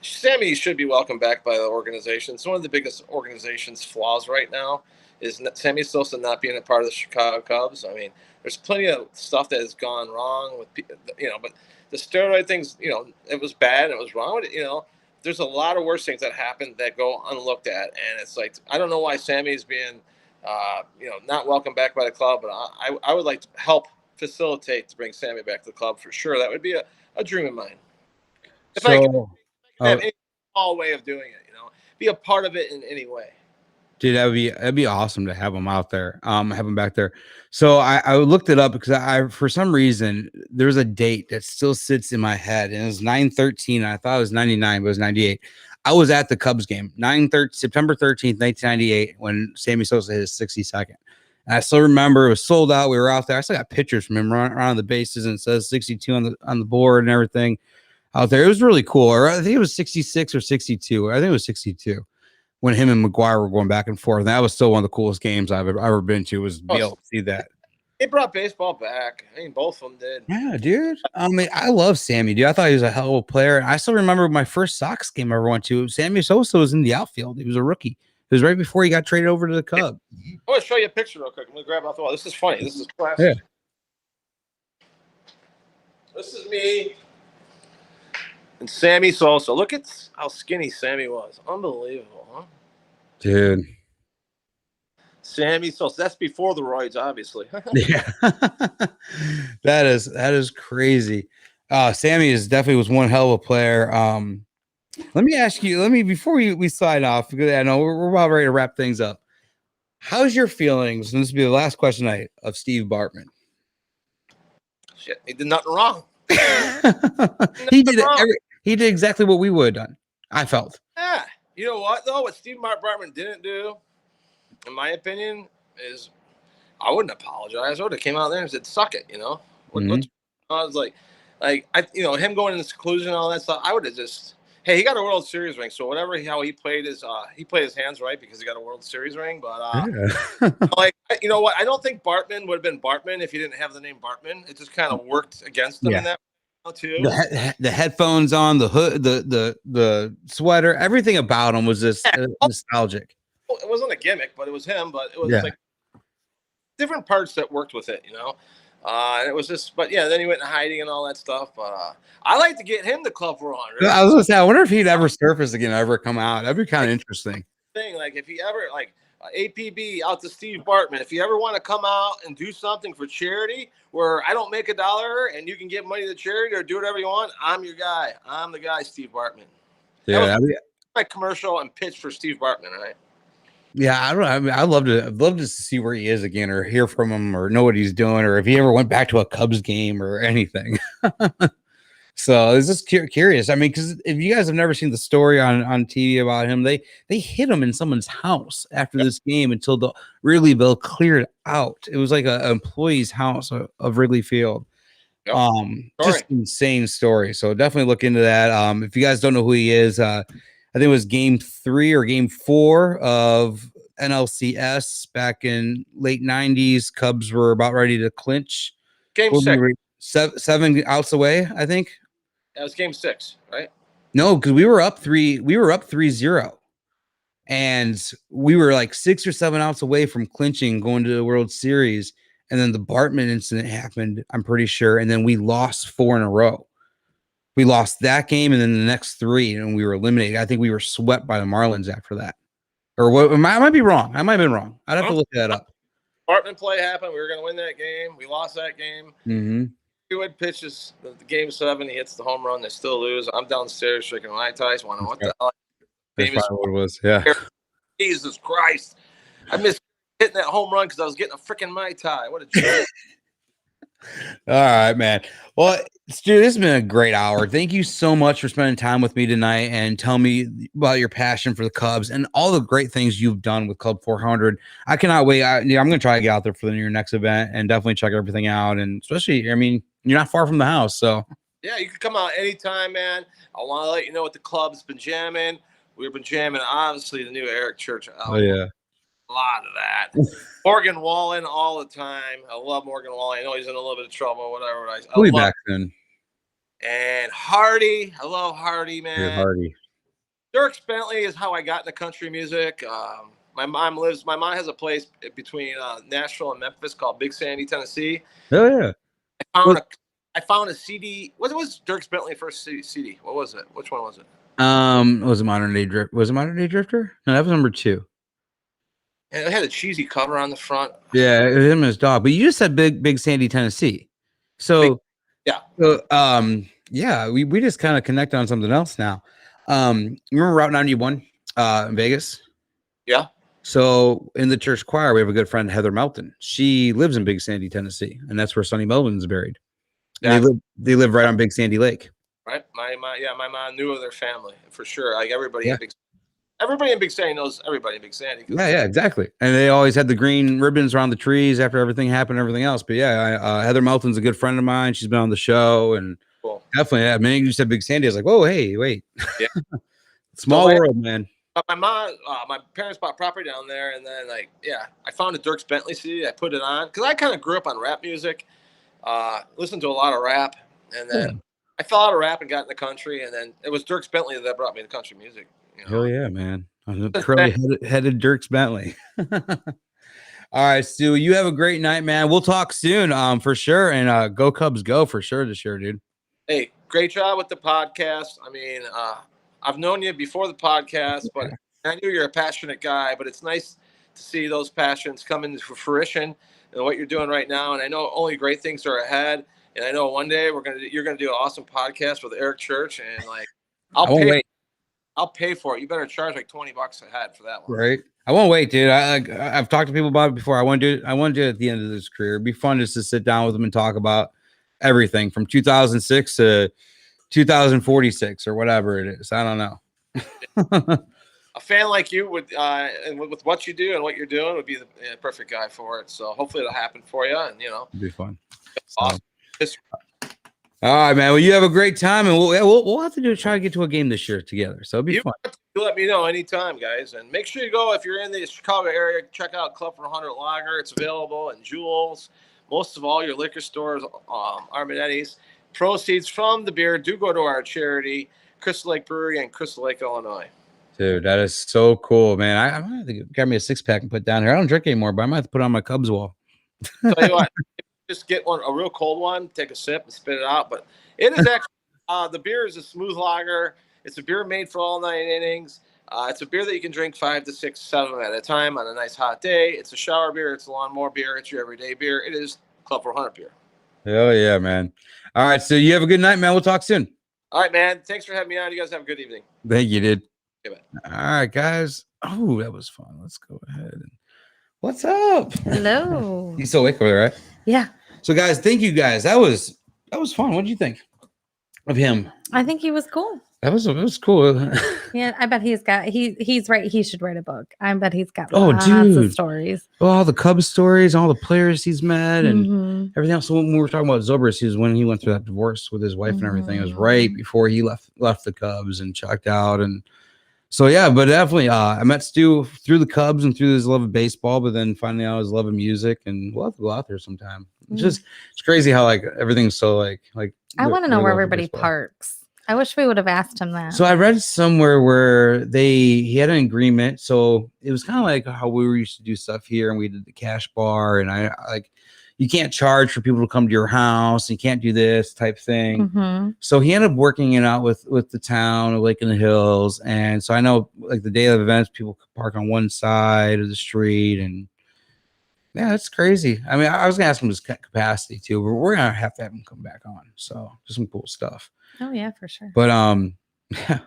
Sammy should be welcomed back by the organization. It's one of the biggest organization's flaws right now is Sammy Sosa not being a part of the Chicago Cubs. I mean, there's plenty of stuff that has gone wrong with, but the steroid things, it was bad. It was wrong. There's a lot of worse things that happened that go unlooked at. And it's like, I don't know why Sammy's being, not welcomed back by the club, but I would like to help facilitate to bring Sammy back to the club for sure. That would be a dream of mine. If I could have any small way of doing it, be a part of it in any way. Dude, that'd be awesome to have him out there, have him back there. So I looked it up because I for some reason there's a date that still sits in my head, and it was 9/13. I thought it was 99, but it was 98. I was at the Cubs game, September 13th, 1998, when Sammy Sosa hit his 62nd. And I still remember it was sold out. We were out there. I still got pictures from him running around the bases, and it says 62 on the board and everything out there. It was really cool. Or I think it was 66 or 62. I think it was 62. when him and McGuire were going back and forth. And that was still one of the coolest games I've ever been to, was to be able to see that. They brought baseball back. I mean, both of them did. Yeah, dude. I mean, I love Sammy, dude. I thought he was a hell of a player. I still remember my first Sox game I ever went to. Sammy Sosa was in the outfield. He was a rookie. It was right before he got traded over to the Cubs. I want to show you a picture real quick. I'm going to grab off the wall. This is funny. This is classic. Yeah. This is me and Sammy Sosa. Look at how skinny Sammy was. Unbelievable, huh? Dude. Sammy Sosa. That's before the roids, obviously. Yeah. that is crazy. Sammy was one hell of a player. Let me ask you, before we sign off, because I know we're about ready to wrap things up. How's your feelings? And this will be the last question tonight, of Steve Bartman. Shit, he did nothing wrong. He did exactly what we would have done, I felt. Yeah. You know what, though? What Steve Bartman didn't do, in my opinion, is I wouldn't apologize. I would have came out there and said, suck it, you know? I was like, him going into seclusion and all that stuff, I would have just, hey, he got a World Series ring, so how he played his hands right because he got a World Series ring. But you know what? I don't think Bartman would have been Bartman if he didn't have the name Bartman. It just kind of worked against him in that too. The headphones on, the hood, the sweater, everything about him was just nostalgic. It wasn't a gimmick, but it was him. But it was like different parts that worked with it, you know. And it was just, but yeah, then he went in hiding and all that stuff. But I like to get him the Club for 100. I was gonna say, I wonder if he'd ever surface again, ever come out. That'd be kind of interesting. Like if he ever APB out to Steve Bartman, if you ever want to come out and do something for charity where I don't make $1 and you can give money to charity or do whatever you want, I'm your guy. I'm the guy, Steve Bartman. Yeah, my commercial and pitch for Steve Bartman, right? Yeah, I don't know. I mean, I'd love to see where he is again, or hear from him, or know what he's doing, or if he ever went back to a Cubs game or anything. So I was just curious. I mean, because if you guys have never seen the story on TV about him, they hid him in someone's house after this game until the Wrigleyville cleared out. It was like an employee's house of Wrigley Field. Just insane story. So definitely look into that. If you guys don't know who he is, I think it was game 3 or game 4 of NLCS back in late 90s. Cubs were about ready to clinch. Game 6. 7 outs away, I think. That was game 6, right? No, because we were up 3-0. And we were like 6 or 7 outs away from clinching, going to the World Series. And then the Bartman incident happened, I'm pretty sure. And then we lost 4 in a row. We lost that game and then the next 3, and we were eliminated. I think we were swept by the Marlins after that. Or what? I might be wrong. I might have been wrong. I'd have to look that up. Bartman play happened. We were going to win that game. We lost that game. Mm-hmm. Stewart pitches the game 7. He hits the home run. They still lose. I'm downstairs drinking Mai Tais. Wondering what the hell. That's probably what it was. Yeah. Jesus Christ. I missed hitting that home run because I was getting a freaking Mai Tai. What a joke. All right, man. Well, Stu, this has been a great hour. Thank you so much for spending time with me tonight and tell me about your passion for the Cubs and all the great things you've done with Club 400. I cannot wait. I'm going to try to get out there for your next event and definitely check everything out. And especially, I mean, you're not far from the house, so. Yeah, you can come out anytime, man. I want to let you know what the club's been jamming. We've been jamming, obviously, the new Eric Church album. Oh, yeah. A lot of that. Morgan Wallen all the time. I love Morgan Wallen. I know he's in a little bit of trouble, whatever. He'll be back soon. And Hardy. I love Hardy, man. Good Hardy. Dierks Bentley is how I got into country music. My mom has a place between Nashville and Memphis called Big Sandy, Tennessee. Oh, yeah. I found a CD. What was Dierks Bentley's first CD? What was it? Which one was it? Was it Modern Day Drifter? Was it Modern Day Drifter? No, that was number 2. And it had a cheesy cover on the front. Yeah, it was him and his dog. But you just said Big Sandy, Tennessee. So we just kind of connect on something else now. Remember Route 91 in Vegas? Yeah. So in the church choir, we have a good friend, Heather Melton. She lives in Big Sandy, Tennessee, and that's where Sonny Melvin's buried. Yeah. They live right on Big Sandy Lake. Right. My mom knew of their family for sure. Like everybody in Big Sandy knows everybody in Big Sandy. Yeah, exactly. And they always had the green ribbons around the trees after everything happened, everything else. But yeah, Heather Melton's a good friend of mine. She's been on the show, and definitely. I mean, you said Big Sandy. I was like, whoa, hey, wait. Yeah. Small world, man. My parents bought property down there, and then I found a Dierks Bentley CD. I put it on because I kind of grew up on rap music, listened to a lot of rap, and then I fell out of rap and got in the country, and then it was Dierks Bentley that brought me to country music. Hell yeah, man! Curly-headed Dierks Bentley. All right, Stu, you have a great night, man. We'll talk soon, for sure, and go Cubs, go for sure this year, dude. Hey, great job with the podcast. I mean, I've known you before the podcast, but I knew you're a passionate guy. But it's nice to see those passions come into fruition and what you're doing right now. And I know only great things are ahead. And I know one day you're gonna do an awesome podcast with Eric Church, and I'll pay for it. You better charge like $20 a head for that one. Right. I won't wait, dude. I've talked to people about it before. I want to do it at the end of this career. It'd be fun just to sit down with them and talk about everything from 2006 to 2046 or whatever it is. I don't know. A fan like you would, and with what you do and what you're doing, would be the perfect guy for it. So hopefully it'll happen for you, and it'll be fun. Awesome. All right, man. Well, you have a great time, and we'll have to try to get to a game this year together. So it'll be fun. Let me know anytime, guys, and make sure you go if you're in the Chicago area. Check out Club 400 Lager. It's available in Jewel's, most of all your liquor stores, Arminetti's. Proceeds from the beer do go to our charity, Crystal Lake Brewery in Crystal Lake, Illinois. Dude, that is so cool, man. I might have to grab me a 6-pack and put down here. I don't drink anymore, but I might have to put it on my Cubs wall. Tell you what, just get a real cold one, take a sip and spit it out. But it is actually the beer is a smooth lager. It's a beer made for all 9 innings. It's a beer that you can drink 5 to 6, 7 at a time on a nice hot day. It's a shower beer. It's a lawnmower beer. It's your everyday beer. It is Club 400 beer. Hell yeah, man. All right, so you have a good night, man. We'll talk soon. All right, man. Thanks for having me on. You guys have a good evening. Thank you, dude. Okay, all right, guys. Oh, that was fun. Let's go ahead. What's up? Hello. You still awake over there, right? Yeah. So, guys, thank you, guys. That was fun. What did you think of him? I think he was cool. It was cool. Yeah, I bet he's right. He should write a book. I bet he's got lots of stories. Oh, all the Cubs stories, all the players he's met, and everything else. So when we were talking about Zobrist, he was when he went through that divorce with his wife and everything. It was right before he left the Cubs and checked out. And so yeah, but definitely, I met Stu through the Cubs and through his love of baseball, but then finding out his love of music, and we'll have to go out there sometime. It's crazy how everything's so like. I want to know where everybody parks. I wish we would have asked him that. So I read somewhere where he had an agreement. So it was kind of like how we were used to do stuff here, and we did the cash bar, and you can't charge for people to come to your house. You can't do this type thing. So he ended up working it out with the town of Lake in the Hills. And so I know like the day of events, people could park on one side of the street, and yeah, it's crazy. I mean, I was gonna ask him his capacity too, but we're gonna have to have him come back on. So just some cool stuff. Oh yeah, for sure. But yeah,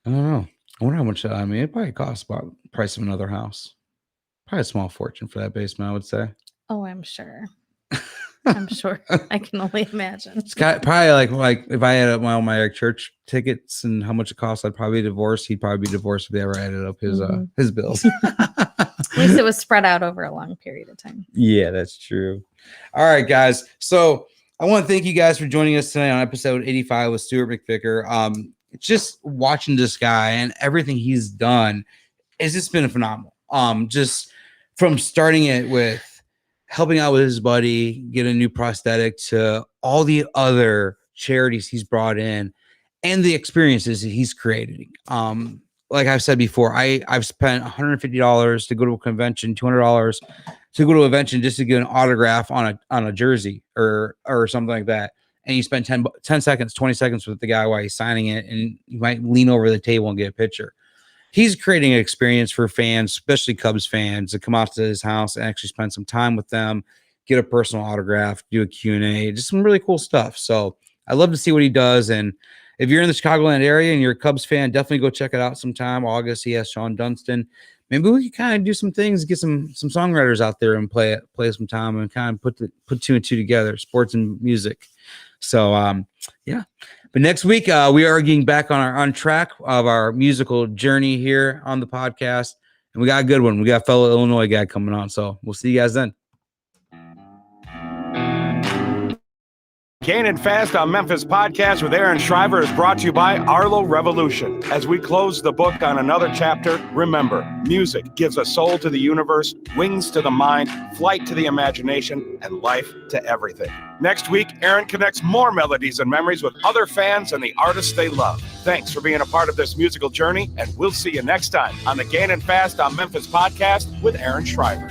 I don't know. I wonder how much. I mean, it probably costs about the price of another house. Probably a small fortune for that basement, I would say. Oh, I'm sure. I'm sure. I can only imagine. It's got probably like if I had all my Eric Church tickets and how much it costs, I'd probably be divorced. He'd probably be divorced if they ever added up his bills. At least it was spread out over a long period of time. Yeah, that's true. All right, guys. So I want to thank you guys for joining us tonight on episode 85 with Stewart McVicar. Just watching this guy and everything he's done, it's just been phenomenal. Just from starting it with helping out with his buddy, get a new prosthetic, to all the other charities he's brought in and the experiences that he's created. Like I've said before, I've spent $150 to go to a convention, $200 to go to a convention just to get an autograph on a jersey or something like that. And you spend 10 seconds, 20 seconds with the guy while he's signing it, and you might lean over the table and get a picture. He's creating an experience for fans, especially Cubs fans, to come out to his house and actually spend some time with them, get a personal autograph, do a Q&A, just some really cool stuff. So I love to see what he does. And if you're in the Chicagoland area and you're a Cubs fan, definitely go check it out sometime. August, he has Sean Dunston. Maybe we can kind of do some things, get some songwriters out there and play some time and kind of put two and two together, sports and music. So, yeah. But next week, we are getting back on track of our musical journey here on the podcast. And we got a good one. We got a fellow Illinois guy coming on. So we'll see you guys then. Gainin Fast on Memphis podcast with Aaron Shriver is brought to you by Arlo Revolution. As we close the book on another chapter, remember, music gives a soul to the universe, wings to the mind, flight to the imagination, and life to everything. Next week, Aaron connects more melodies and memories with other fans and the artists they love. Thanks for being a part of this musical journey, and we'll see you next time on the Gainin Fast on Memphis podcast with Aaron Shriver.